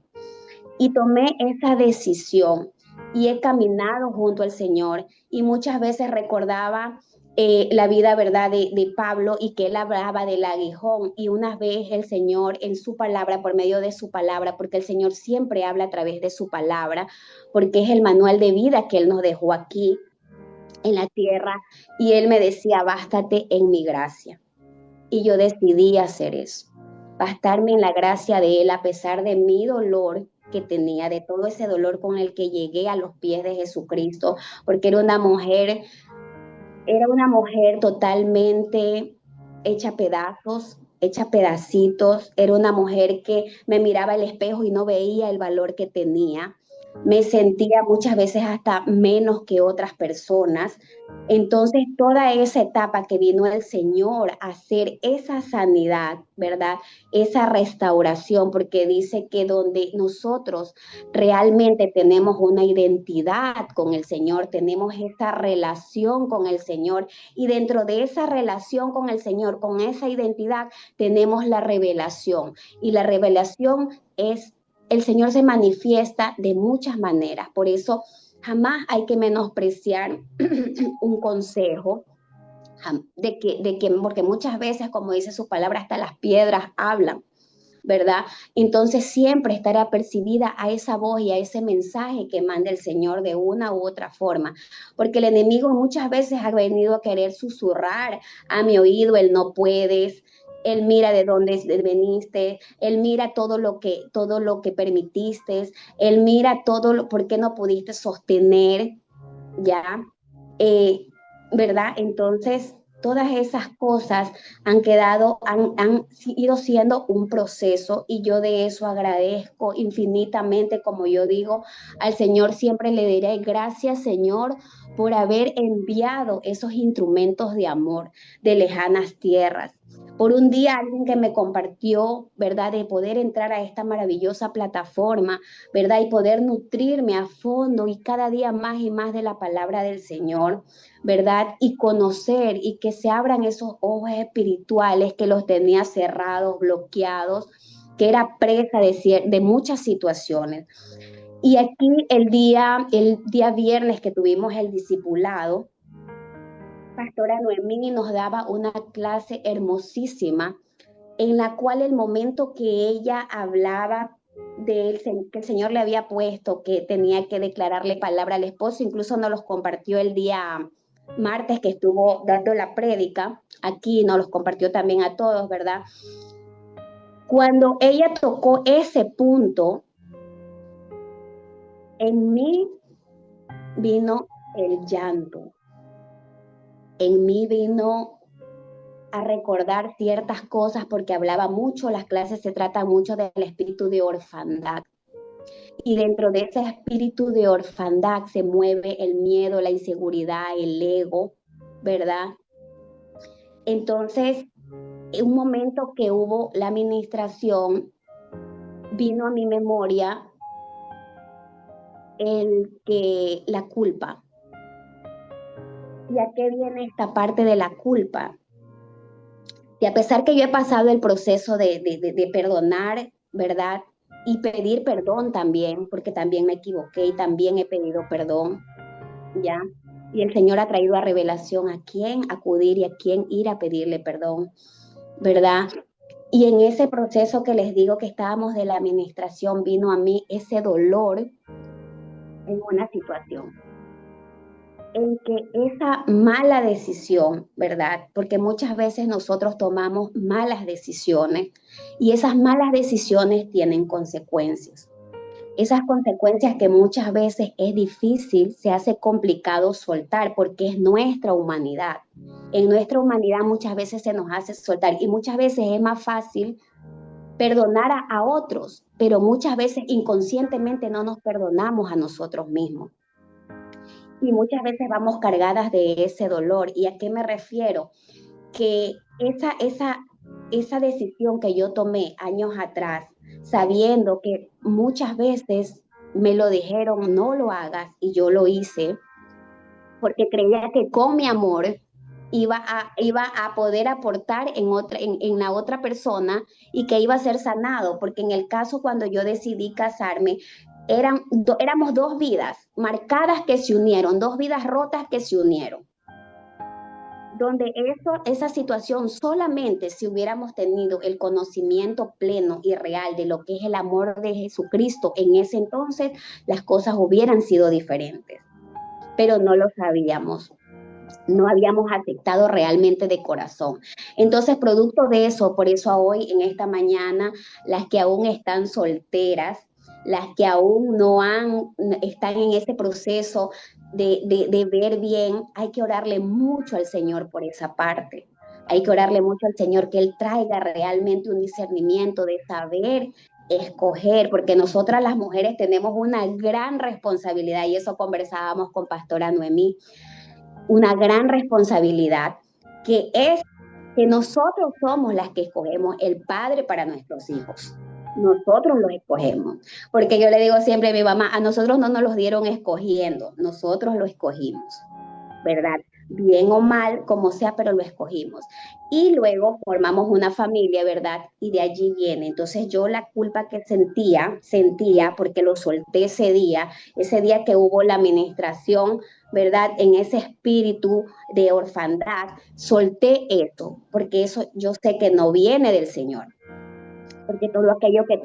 Y tomé esa decisión y he caminado junto al Señor y muchas veces recordaba la vida, ¿verdad?, de Pablo y que él hablaba del aguijón y una vez el Señor en su palabra, por medio de su palabra, porque el Señor siempre habla a través de su palabra, porque es el manual de vida que Él nos dejó aquí en la tierra y Él me decía, bástate en mi gracia. Y yo decidí hacer eso, bastarme en la gracia de Él a pesar de mi dolor que tenía, de todo ese dolor con el que llegué a los pies de Jesucristo, porque era una mujer totalmente hecha pedazos, hecha pedacitos, era una mujer que me miraba al espejo y no veía el valor que tenía, me sentía muchas veces hasta menos que otras personas. Entonces, toda esa etapa que vino el Señor a hacer esa sanidad, ¿verdad? Esa restauración, porque dice que donde nosotros realmente tenemos una identidad con el Señor, tenemos esa relación con el Señor y dentro de esa relación con el Señor, con esa identidad, tenemos la revelación y la revelación es, el Señor se manifiesta de muchas maneras, por eso jamás hay que menospreciar un consejo, porque muchas veces, como dice su palabra, hasta las piedras hablan, ¿verdad? Entonces siempre estará apercibida a esa voz y a ese mensaje que manda el Señor de una u otra forma, porque el enemigo muchas veces ha venido a querer susurrar a mi oído, el no puedes, él mira de dónde veniste, él mira todo lo que permitiste, él mira por qué no pudiste sostener, ¿ya? Eh, ¿Verdad? Entonces, todas esas cosas han ido siendo un proceso y yo de eso agradezco infinitamente, como yo digo, al Señor siempre le diré gracias, Señor, por haber enviado esos instrumentos de amor de lejanas tierras. Por un día alguien que me compartió, ¿verdad? De poder entrar a esta maravillosa plataforma, ¿verdad? Y poder nutrirme a fondo y cada día más y más de la palabra del Señor, ¿verdad? Y conocer y que se abran esos ojos espirituales que los tenía cerrados, bloqueados, porque era presa de muchas situaciones. Y aquí el día viernes que tuvimos el discipulado, Pastora Noemí nos daba una clase hermosísima en la cual el momento que ella hablaba que el Señor le había puesto, que tenía que declararle palabra al esposo, incluso nos los compartió el día martes que estuvo dando la prédica, aquí nos los compartió también a todos, ¿verdad? Cuando ella tocó ese punto, en mí vino el llanto, en mí vino a recordar ciertas cosas porque hablaba mucho, las clases se tratan mucho del espíritu de orfandad. Y dentro de ese espíritu de orfandad se mueve el miedo, la inseguridad, el ego, ¿verdad? Entonces, en un momento que hubo la administración, vino a mi memoria la culpa. ¿Y a qué viene esta parte de la culpa? Y a pesar que yo he pasado el proceso de perdonar, ¿verdad? Y pedir perdón también, porque también me equivoqué y también he pedido perdón, ¿ya? Y el Señor ha traído a revelación a quién acudir y a quién ir a pedirle perdón, ¿verdad? Y en ese proceso que les digo que estábamos de la administración, vino a mí ese dolor en una situación en que esa mala decisión, ¿verdad? Porque muchas veces nosotros tomamos malas decisiones y esas malas decisiones tienen consecuencias. Esas consecuencias que muchas veces es difícil, se hace complicado soltar porque es nuestra humanidad. En nuestra humanidad muchas veces se nos hace soltar y muchas veces es más fácil perdonar a otros, pero muchas veces inconscientemente no nos perdonamos a nosotros mismos. Y muchas veces vamos cargadas de ese dolor. ¿Y a qué me refiero? Que esa decisión que yo tomé años atrás, sabiendo que muchas veces me lo dijeron, no lo hagas, y yo lo hice, porque creía que con mi amor iba a poder aportar en la otra persona y que iba a ser sanado, porque en el caso cuando yo decidí casarme, éramos dos vidas marcadas que se unieron, dos vidas rotas que se unieron. Donde esa situación solamente si hubiéramos tenido el conocimiento pleno y real de lo que es el amor de Jesucristo en ese entonces, las cosas hubieran sido diferentes. Pero no lo sabíamos. No habíamos aceptado realmente de corazón. Entonces, producto de eso, por eso hoy, en esta mañana, las que aún están solteras, las que aún están en ese proceso de ver bien, hay que orarle mucho al Señor por esa parte. Hay que orarle mucho al Señor que Él traiga realmente un discernimiento de saber escoger, porque nosotras las mujeres tenemos una gran responsabilidad, y eso conversábamos con Pastora Noemí, una gran responsabilidad, que es que nosotros somos las que escogemos el padre para nuestros hijos. Nosotros los escogemos. Porque yo le digo siempre a mi mamá, a nosotros no nos los dieron escogiendo, nosotros lo escogimos, ¿verdad? Bien o mal, como sea, pero lo escogimos. Y luego formamos una familia, ¿verdad? Y de allí viene. Entonces yo la culpa que sentía, porque lo solté ese día que hubo la administración, ¿verdad? En ese espíritu de orfandad, solté eso, porque eso yo sé que no viene del Señor. Porque todo aquello que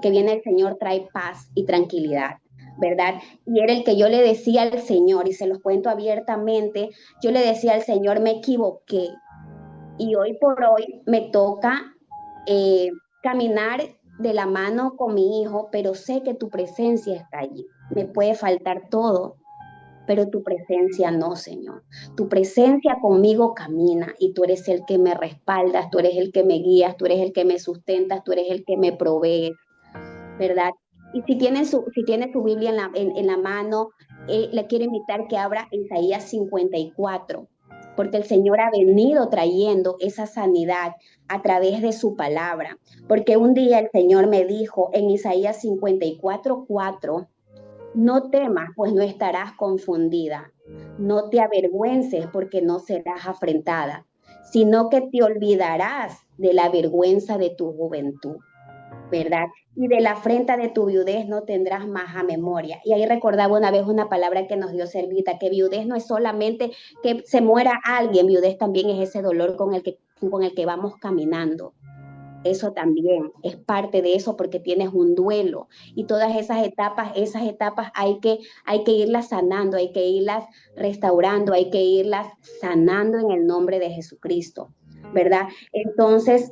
viene del Señor trae paz y tranquilidad, ¿verdad? Y era el que yo le decía al Señor, y se los cuento abiertamente, yo le decía al Señor, me equivoqué, y hoy por hoy me toca caminar de la mano con mi hijo, pero sé que tu presencia está allí. Me puede faltar todo, pero tu presencia no, Señor. Tu presencia conmigo camina y tú eres el que me respaldas, tú eres el que me guías, tú eres el que me sustentas, tú eres el que me provees, ¿verdad? Y si tiene su Biblia en la mano, le quiero invitar que abra Isaías 54, porque el Señor ha venido trayendo esa sanidad a través de su palabra. Porque un día el Señor me dijo en Isaías 54:4, no temas, pues no estarás confundida. No te avergüences, porque no serás afrentada, sino que te olvidarás de la vergüenza de tu juventud. ¿verdad? Y de la afrenta de tu viudez no tendrás más a memoria. Y ahí recordaba una vez una palabra que nos dio Servita, que viudez no es solamente que se muera alguien, viudez también es ese dolor con el que vamos caminando. Eso también es parte de eso porque tienes un duelo y todas esas etapas hay que irlas sanando, hay que irlas restaurando, hay que irlas sanando en el nombre de Jesucristo, ¿verdad? Entonces,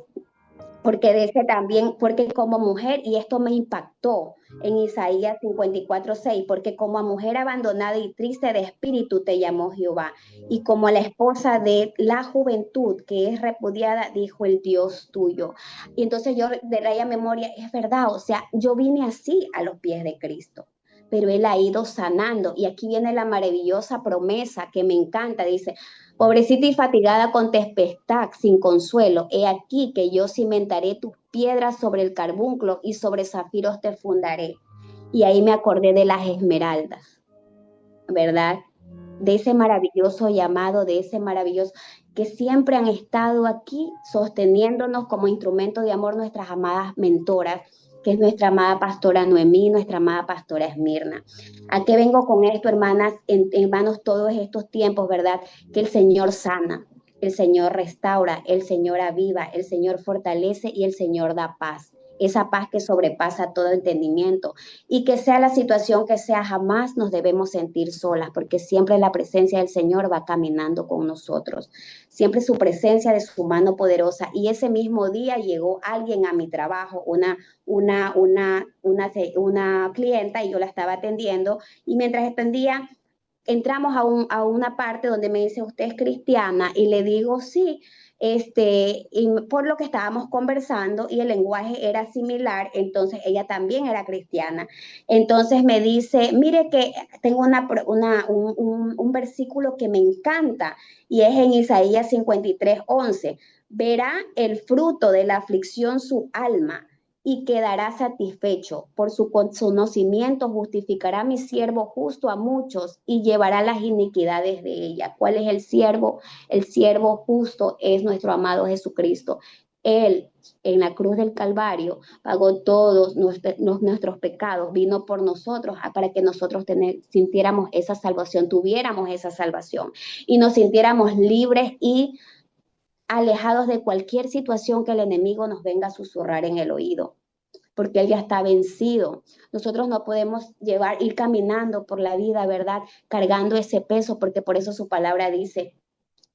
porque de ese también, porque como mujer, y esto me impactó en Isaías 54:6, porque como a mujer abandonada y triste de espíritu te llamó Jehová, y como a la esposa de la juventud que es repudiada, dijo el Dios tuyo. Y entonces yo de raya memoria, es verdad, o sea, yo vine así a los pies de Cristo, pero Él ha ido sanando. Y aquí viene la maravillosa promesa que me encanta, dice, pobrecita y fatigada con tempestad, sin consuelo, he aquí que yo cimentaré tus piedras sobre el carbunclo y sobre zafiros te fundaré. Y ahí me acordé de las esmeraldas, ¿verdad? De ese maravilloso llamado, de ese maravilloso, que siempre han estado aquí sosteniéndonos como instrumento de amor nuestras amadas mentoras, que es nuestra amada pastora Noemí, nuestra amada pastora Esmirna. ¿A qué vengo con esto, hermanas, hermanos, todos estos tiempos, verdad? Que el Señor sana, el Señor restaura, el Señor aviva, el Señor fortalece y el Señor da paz. Esa paz que sobrepasa todo entendimiento y que sea la situación que sea, jamás nos debemos sentir solas, porque siempre la presencia del Señor va caminando con nosotros, siempre su presencia de su mano poderosa. Y ese mismo día llegó alguien a mi trabajo, una clienta, y yo la estaba atendiendo, y mientras atendía, entramos a una parte donde me dice, ¿usted es cristiana? Y le digo, sí, y por lo que estábamos conversando y el lenguaje era similar, entonces ella también era cristiana. Entonces me dice, mire que tengo un versículo que me encanta y es en Isaías 53:11. Verá el fruto de la aflicción su alma y quedará satisfecho. Por su conocimiento justificará mi siervo justo a muchos y llevará las iniquidades de ella. ¿Cuál es el siervo? El siervo justo es nuestro amado Jesucristo. Él en la cruz del Calvario pagó todos nuestros pecados, vino por nosotros para que nosotros sintiéramos esa salvación, tuviéramos esa salvación y nos sintiéramos libres y alejados de cualquier situación que el enemigo nos venga a susurrar en el oído, porque él ya está vencido. Nosotros no podemos ir caminando por la vida, ¿verdad? Cargando ese peso, porque por eso su palabra dice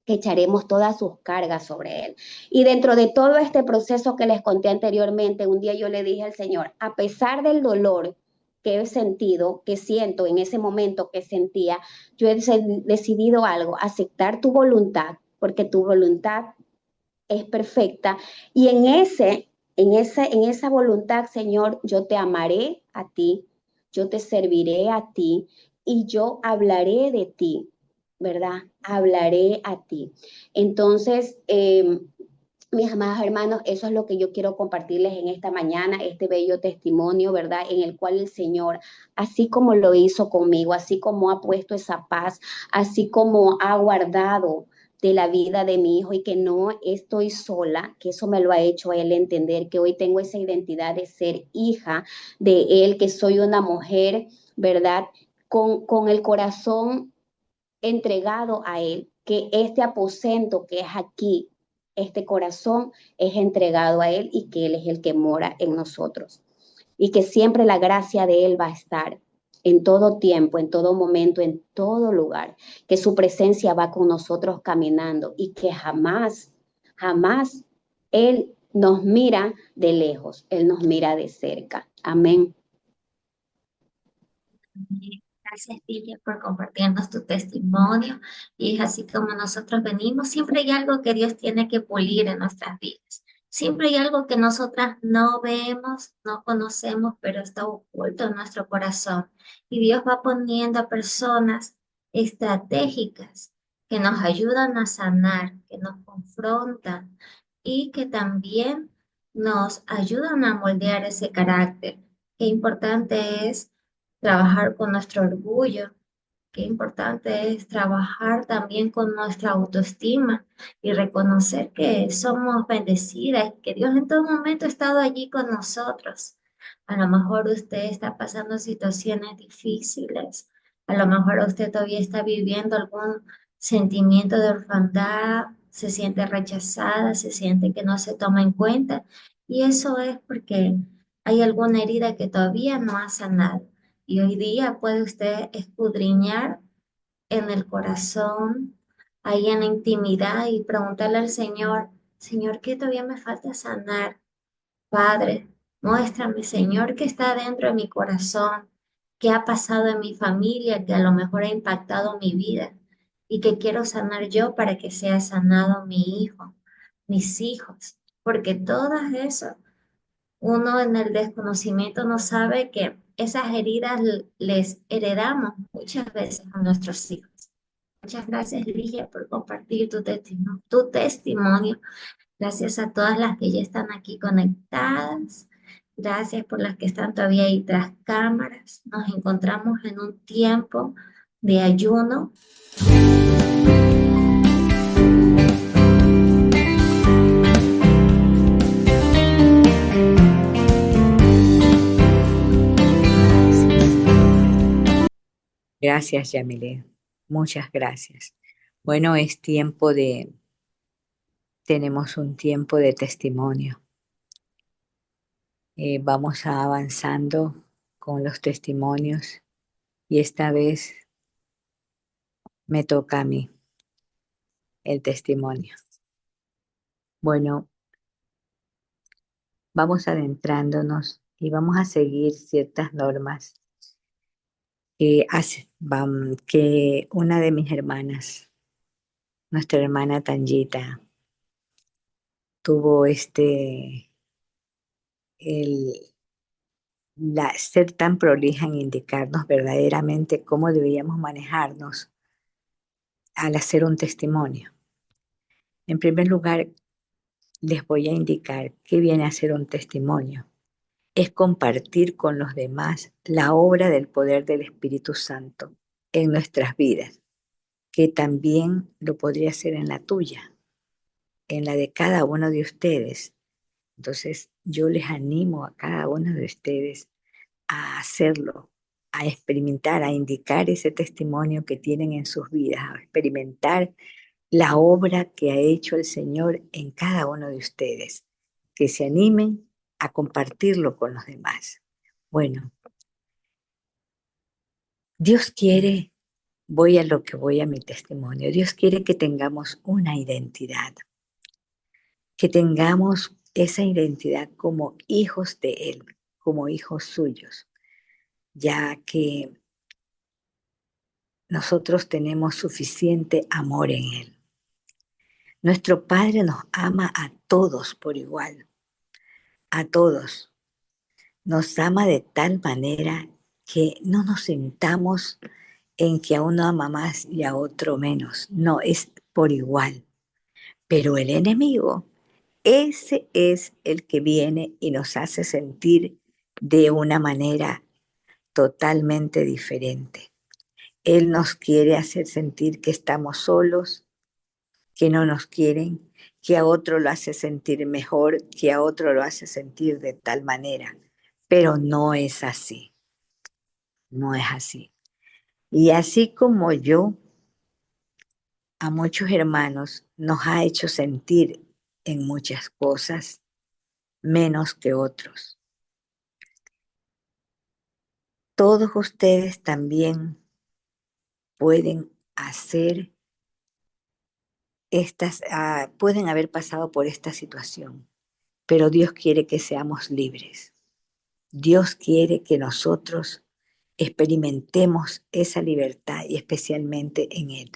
que echaremos todas sus cargas sobre él. Y dentro de todo este proceso que les conté anteriormente, un día yo le dije al Señor, a pesar del dolor que he sentido, que siento en ese momento que sentía, yo he decidido algo, aceptar tu voluntad, porque tu voluntad es perfecta. Y en esa voluntad, Señor, yo te amaré a ti, yo te serviré a ti y yo hablaré de ti, ¿verdad? Hablaré a ti. Entonces, mis amados hermanos, eso es lo que yo quiero compartirles en esta mañana, este bello testimonio, ¿verdad? En el cual el Señor, así como lo hizo conmigo, así como ha puesto esa paz, así como ha guardado de la vida de mi hijo y que no estoy sola, que eso me lo ha hecho a él entender, que hoy tengo esa identidad de ser hija de él, que soy una mujer, ¿verdad? Con el corazón entregado a él, que este aposento que es aquí, este corazón es entregado a él y que él es el que mora en nosotros. Y que siempre la gracia de él va a estar en todo tiempo, en todo momento, en todo lugar, que su presencia va con nosotros caminando y que jamás, jamás él nos mira de lejos, él nos mira de cerca. Amén. Gracias, Lilia, por compartirnos tu testimonio. Y es así como nosotros venimos. Siempre hay algo que Dios tiene que pulir en nuestras vidas. Siempre hay algo que nosotras no vemos, no conocemos, pero está oculto en nuestro corazón. Y Dios va poniendo a personas estratégicas que nos ayudan a sanar, que nos confrontan y que también nos ayudan a moldear ese carácter. Qué importante es trabajar con nuestro orgullo, qué importante es trabajar también con nuestra autoestima y reconocer que somos bendecidas y que Dios en todo momento ha estado allí con nosotros. A lo mejor usted está pasando situaciones difíciles, a lo mejor usted todavía está viviendo algún sentimiento de orfandad, se siente rechazada, se siente que no se toma en cuenta y eso es porque hay alguna herida que todavía no ha sanado. Y hoy día puede usted escudriñar en el corazón, ahí en la intimidad y preguntarle al Señor, Señor, ¿qué todavía me falta sanar? Padre, muéstrame, Señor, qué está dentro de mi corazón, qué ha pasado en mi familia, que a lo mejor ha impactado mi vida y que quiero sanar yo para que sea sanado mi hijo, mis hijos, porque todas eso, uno en el desconocimiento no sabe que esas heridas les heredamos muchas veces a nuestros hijos. Muchas gracias, Ligia, por compartir tu testimonio. Gracias a todas las que ya están aquí conectadas. Gracias por las que están todavía ahí tras cámaras. Nos encontramos en un tiempo de ayuno. Gracias, Yamile. Muchas gracias. Bueno, tenemos un tiempo de testimonio. Vamos avanzando con los testimonios y esta vez me toca a mí el testimonio. Bueno, vamos adentrándonos y vamos a seguir ciertas normas que una de mis hermanas, nuestra hermana Tangita, tuvo ser tan prolija en indicarnos verdaderamente cómo debíamos manejarnos al hacer un testimonio. En primer lugar, les voy a indicar qué viene a ser un testimonio. Es compartir con los demás la obra del poder del Espíritu Santo en nuestras vidas, que también lo podría hacer en la tuya, en la de cada uno de ustedes. Entonces, yo les animo a cada uno de ustedes a hacerlo, a experimentar, a indicar ese testimonio que tienen en sus vidas, a experimentar la obra que ha hecho el Señor en cada uno de ustedes, que se animen a compartirlo con los demás. Bueno, Dios quiere, voy a mi testimonio, Dios quiere que tengamos una identidad, que tengamos esa identidad como hijos de Él, como hijos suyos, ya que nosotros tenemos suficiente amor en Él. Nuestro Padre nos ama a todos por igual, a todos. Nos ama de tal manera que no nos sentamos en que a uno ama más y a otro menos. No, es por igual. Pero el enemigo, ese es el que viene y nos hace sentir de una manera totalmente diferente. Él nos quiere hacer sentir que estamos solos, que no nos quieren, que a otro lo hace sentir mejor, que a otro lo hace sentir de tal manera. Pero no es así, no es así. Y así como yo, a muchos hermanos nos ha hecho sentir en muchas cosas menos que otros. Todos ustedes también pueden hacer pueden haber pasado por esta situación, pero Dios quiere que seamos libres. Dios quiere que nosotros experimentemos esa libertad y especialmente en Él.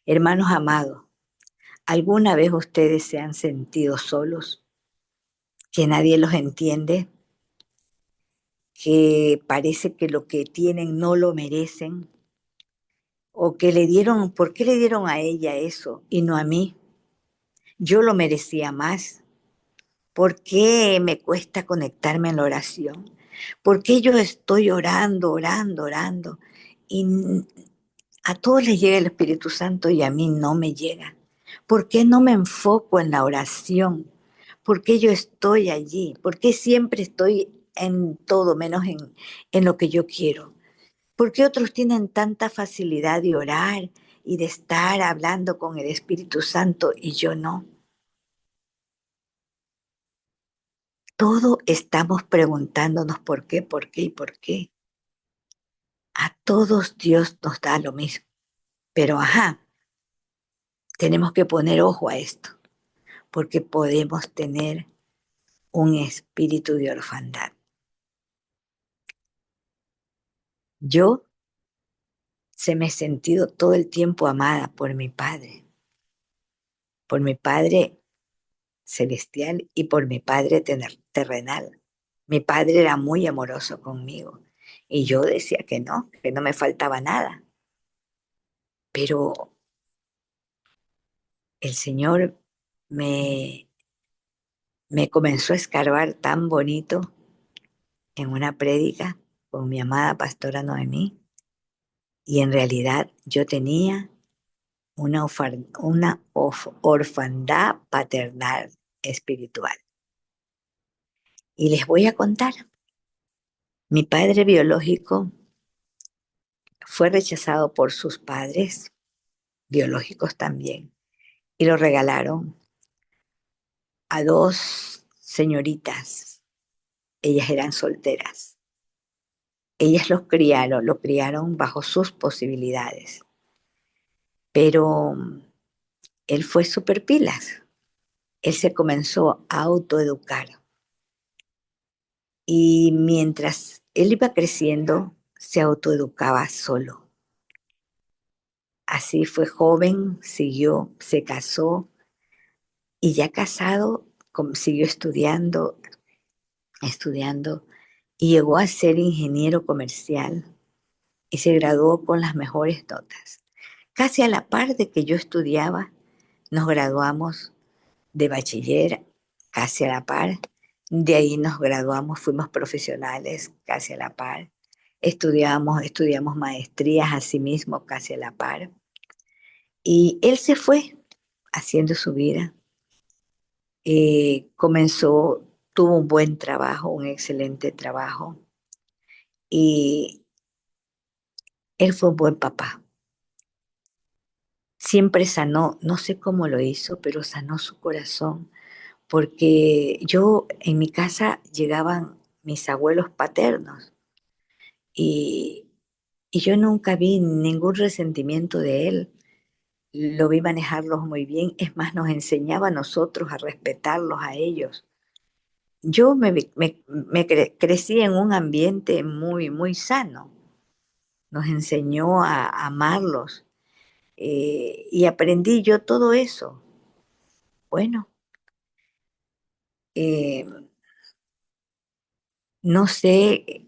Hermanos amados, ¿alguna vez ustedes se han sentido solos? ¿Que nadie los entiende? ¿Que parece que lo que tienen no lo merecen? ¿O que por qué le dieron a ella eso y no a mí? Yo lo merecía más. ¿Por qué me cuesta conectarme en la oración? ¿Por qué yo estoy orando, orando, orando Y a todos les llega el Espíritu Santo y a mí no me llega. ¿Por qué no me enfoco en la oración? ¿Por qué yo estoy allí? ¿Por qué siempre estoy en todo menos en lo que yo quiero? ¿Por qué otros tienen tanta facilidad de orar y de estar hablando con el Espíritu Santo y yo no? Todo estamos preguntándonos por qué y por qué. A todos Dios nos da lo mismo. Pero tenemos que poner ojo a esto, porque podemos tener un espíritu de orfandad. Yo se me he sentido todo el tiempo amada por mi Padre celestial y por mi Padre terrenal. Mi Padre era muy amoroso conmigo y yo decía que no me faltaba nada. Pero el Señor me, me comenzó a escarbar tan bonito en una prédica con mi amada pastora Noemí, y en realidad yo tenía una orfandad paternal espiritual. Y les voy a contar, mi padre biológico fue rechazado por sus padres biológicos también y lo regalaron a dos señoritas. Ellas eran solteras. Ellas lo criaron bajo sus posibilidades. Pero él fue súper pilas. Él se comenzó a autoeducar. Y mientras él iba creciendo, se autoeducaba solo. Así fue joven, se casó y ya casado siguió estudiando y llegó a ser ingeniero comercial y se graduó con las mejores notas. Casi a la par de que yo estudiaba, nos graduamos de bachiller, casi a la par. De ahí nos graduamos, fuimos profesionales casi a la par. Estudiamos maestrías asimismo casi a la par. Y él se fue haciendo su vida. Tuvo un buen trabajo, un excelente trabajo. Y él fue un buen papá. Siempre sanó, no sé cómo lo hizo, pero sanó su corazón. Porque yo en mi casa llegaban mis abuelos paternos y, y yo nunca vi ningún resentimiento de él. Lo vi manejarlos muy bien. Es más, nos enseñaba a nosotros a respetarlos a ellos. Yo crecí en un ambiente muy, muy sano. Nos enseñó a amarlos y aprendí yo todo eso. Bueno, eh, no sé,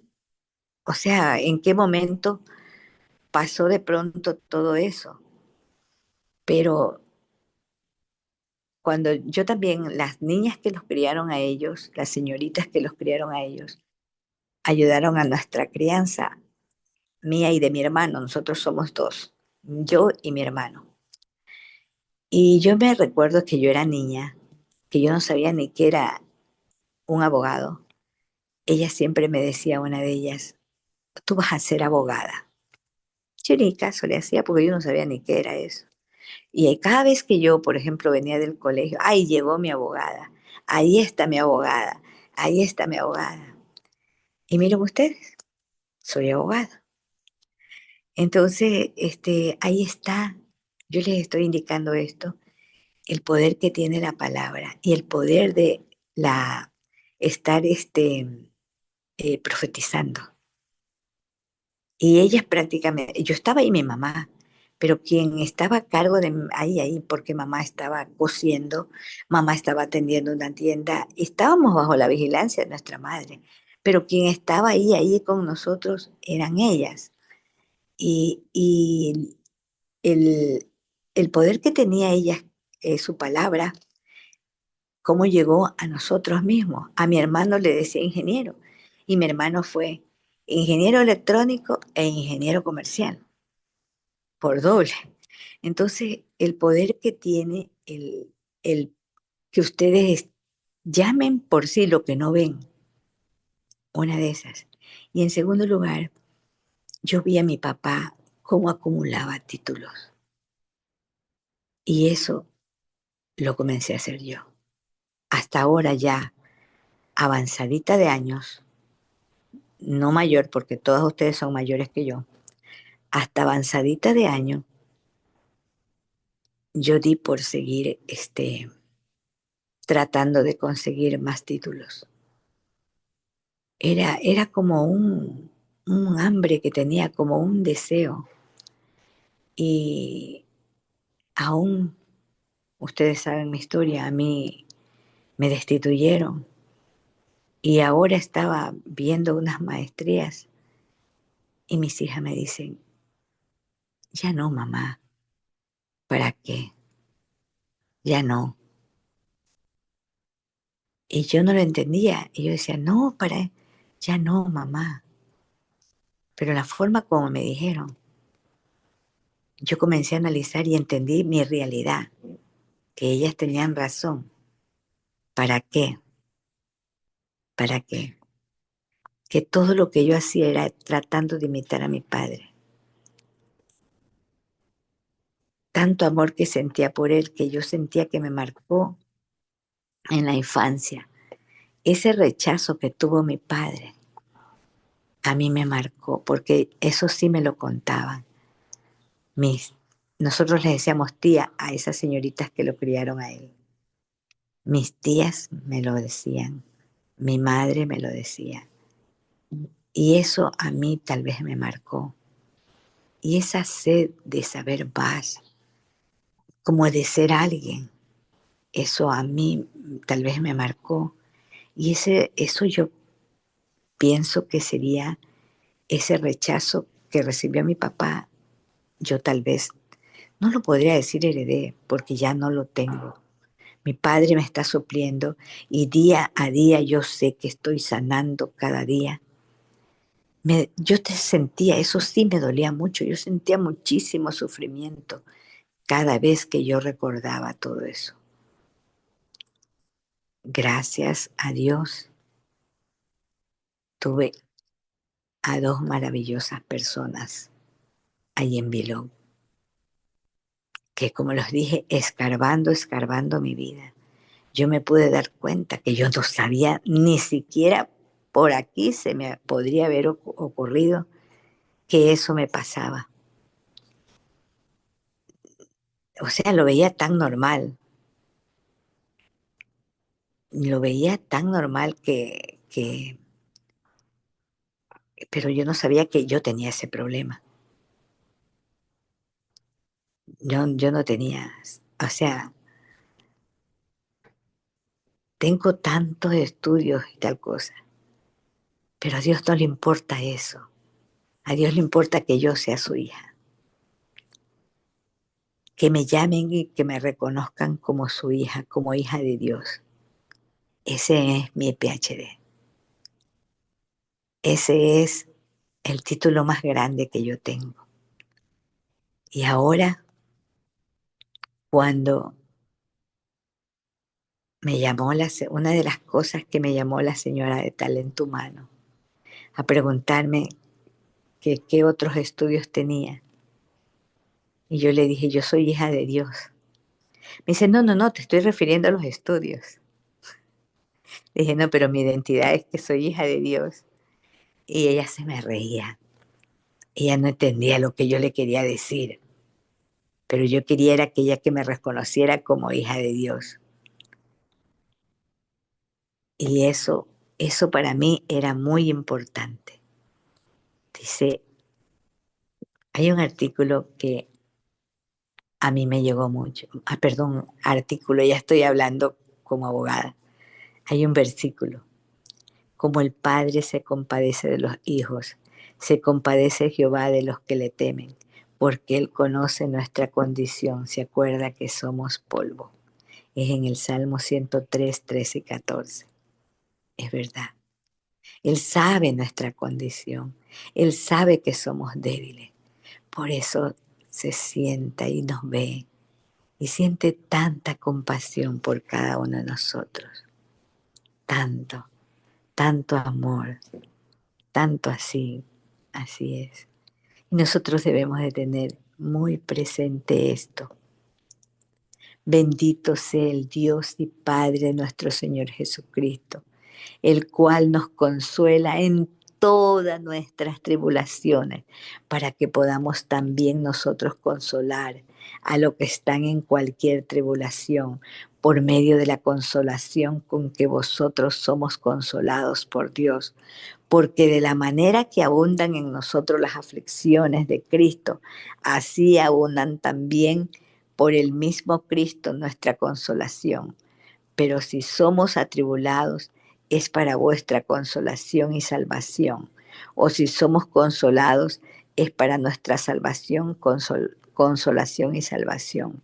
o sea, en qué momento pasó de pronto todo eso, pero cuando yo también, las niñas que los criaron a ellos, las señoritas que los criaron a ellos, ayudaron a nuestra crianza, mía y de mi hermano. Nosotros somos dos, yo y mi hermano. Y yo me recuerdo que yo era niña, que yo no sabía ni qué era un abogado. Ella siempre me decía, una de ellas, tú vas a ser abogada. Yo ni caso le hacía porque yo no sabía ni qué era eso. Y cada vez que yo, por ejemplo, venía del colegio, ¡ay, llegó mi abogada! Ahí está mi abogada, ahí está mi abogada. Y miren ustedes, soy abogada. Entonces, ahí está, yo les estoy indicando esto, el poder que tiene la palabra y el poder de estar profetizando. Y ellas prácticamente, yo estaba ahí mi mamá, pero quien estaba a cargo de ahí, porque mamá estaba cosiendo, mamá estaba atendiendo una tienda, estábamos bajo la vigilancia de nuestra madre, pero quien estaba ahí con nosotros eran ellas. Y el poder que tenía ellas, su palabra, cómo llegó a nosotros mismos. A mi hermano le decía ingeniero, y mi hermano fue ingeniero electrónico e ingeniero comercial, por doble. Entonces, el poder que tiene el que ustedes llamen por sí lo que no ven, una de esas. Y en segundo lugar, yo vi a mi papá cómo acumulaba títulos. Y eso lo comencé a hacer yo. Hasta ahora ya avanzadita de años, no mayor porque todos ustedes son mayores que yo, hasta avanzadita de años, yo di por seguir tratando de conseguir más títulos. Era como un hambre que tenía, como un deseo. Y aún, ustedes saben mi historia, a mí me destituyeron y ahora estaba viendo unas maestrías y mis hijas me dicen, ya no, mamá, ¿para qué? Ya no. Y yo no lo entendía. Y yo decía, no, ya no, mamá. Pero la forma como me dijeron, yo comencé a analizar y entendí mi realidad, que ellas tenían razón. ¿Para qué? ¿Para qué? Que todo lo que yo hacía era tratando de imitar a mi padre. Tanto amor que sentía por él, que yo sentía que me marcó en la infancia. Ese rechazo que tuvo mi padre, a mí me marcó, porque eso sí me lo contaban. Mis, nosotros les decíamos tía a esas señoritas que lo criaron a él. Mis tías me lo decían, mi madre me lo decía. Y eso a mí tal vez me marcó. Y esa sed de saber más, como de ser alguien, eso a mí tal vez me marcó. Y eso yo pienso que sería ese rechazo que recibió mi papá. Yo tal vez, no lo podría decir heredé, porque ya no lo tengo. Mi padre me está supliendo y día a día yo sé que estoy sanando cada día. Yo te sentía, eso sí me dolía mucho, yo sentía muchísimo sufrimiento cada vez que yo recordaba todo eso. Gracias a Dios tuve a dos maravillosas personas ahí en Bilón, que como los dije, escarbando mi vida, yo me pude dar cuenta que yo no sabía ni siquiera por aquí se me podría haber ocurrido que eso me pasaba. O sea, lo veía tan normal pero yo no sabía que yo tenía ese problema. Yo no tenía, o sea, tengo tantos estudios y tal cosa, pero a Dios no le importa eso. A Dios le importa que yo sea su hija, que me llamen y que me reconozcan como su hija, como hija de Dios. Ese es mi PhD. Ese es el título más grande que yo tengo. Y ahora, cuando una de las cosas que me llamó la señora de Talento Humano a preguntarme que qué otros estudios tenía. Y yo le dije, yo soy hija de Dios. Me dice, no, no, no, te estoy refiriendo a los estudios. Le dije, no, pero mi identidad es que soy hija de Dios. Y ella se me reía. Ella no entendía lo que yo le quería decir. Pero yo quería era que me reconociera como hija de Dios. Y eso para mí era muy importante. Dice, hay un artículo que a mí me llegó mucho. Perdón, artículo, ya estoy hablando como abogada. Hay un versículo. Como el Padre se compadece de los hijos, se compadece Jehová de los que le temen, porque Él conoce nuestra condición, se acuerda que somos polvo. Es en el Salmo 103, 13 y 14. Es verdad. Él sabe nuestra condición. Él sabe que somos débiles. Por eso se sienta y nos ve y siente tanta compasión por cada uno de nosotros. Tanto, tanto amor, tanto así, así es. Y nosotros debemos de tener muy presente esto. Bendito sea el Dios y Padre de nuestro Señor Jesucristo, el cual nos consuela en todas nuestras tribulaciones, para que podamos también nosotros consolar a los que están en cualquier tribulación, por medio de la consolación con que vosotros somos consolados por Dios. Porque de la manera que abundan en nosotros las aflicciones de Cristo, así abundan también por el mismo Cristo nuestra consolación. Pero si somos atribulados, es para vuestra consolación y salvación. O si somos consolados, es para nuestra salvación, consolación y salvación.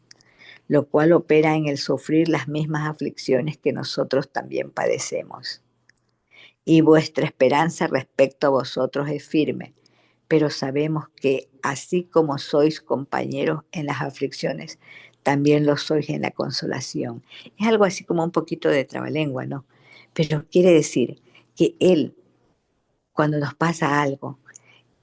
Lo cual opera en el sufrir las mismas aflicciones que nosotros también padecemos. Y vuestra esperanza respecto a vosotros es firme, pero sabemos que así como sois compañeros en las aflicciones, también lo sois en la consolación. Es algo así como un poquito de trabalengua, ¿no? Pero quiere decir que Él, cuando nos pasa algo,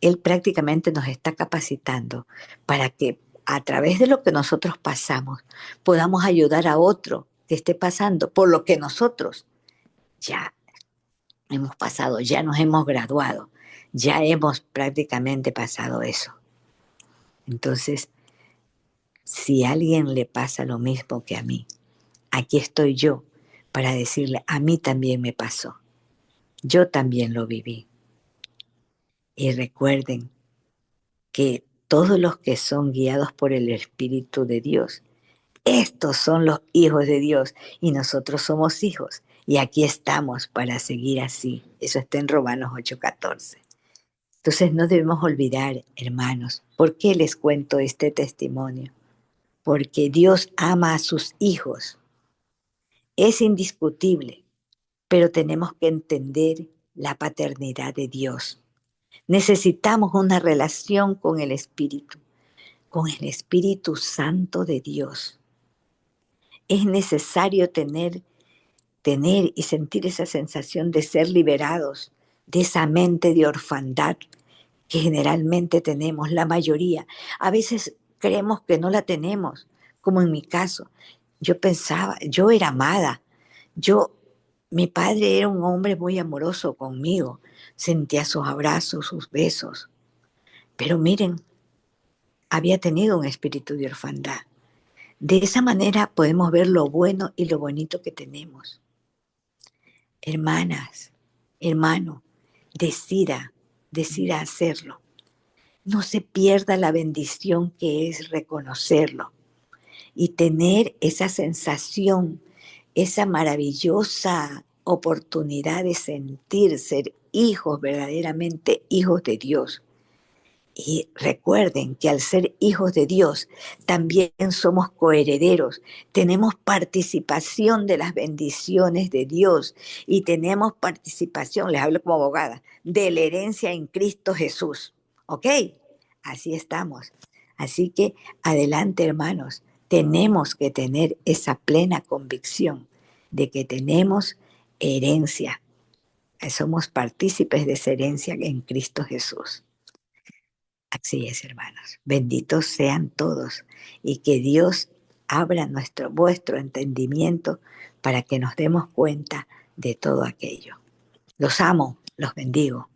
Él prácticamente nos está capacitando para que a través de lo que nosotros pasamos podamos ayudar a otro que esté pasando por lo que nosotros ya hemos pasado, ya nos hemos graduado, ya hemos prácticamente pasado eso. Entonces, si a alguien le pasa lo mismo que a mí, aquí estoy yo para decirle, a mí también me pasó, yo también lo viví. Y recuerden que todos los que son guiados por el Espíritu de Dios, estos son los hijos de Dios y nosotros somos hijos. Y aquí estamos para seguir así. Eso está en Romanos 8:14. Entonces no debemos olvidar, hermanos, ¿por qué les cuento este testimonio? Porque Dios ama a sus hijos. Es indiscutible, pero tenemos que entender la paternidad de Dios. Necesitamos una relación con el Espíritu Santo de Dios. Es necesario tener y sentir esa sensación de ser liberados de esa mente de orfandad que generalmente tenemos, la mayoría. A veces creemos que no la tenemos, como en mi caso. Yo pensaba, yo era amada. Mi padre era un hombre muy amoroso conmigo. Sentía sus abrazos, sus besos. Pero miren, había tenido un espíritu de orfandad. De esa manera podemos ver lo bueno y lo bonito que tenemos. Hermanas, hermano, decida hacerlo. No se pierda la bendición que es reconocerlo y tener esa sensación, esa maravillosa oportunidad de sentir ser hijos, verdaderamente hijos de Dios. Y recuerden que al ser hijos de Dios, también somos coherederos, tenemos participación de las bendiciones de Dios y tenemos participación, les hablo como abogada, de la herencia en Cristo Jesús. ¿Ok? Así estamos. Así que adelante, hermanos, tenemos que tener esa plena convicción de que tenemos herencia. Somos partícipes de esa herencia en Cristo Jesús. Así es, hermanos. Benditos sean todos y que Dios abra vuestro entendimiento para que nos demos cuenta de todo aquello. Los amo, los bendigo.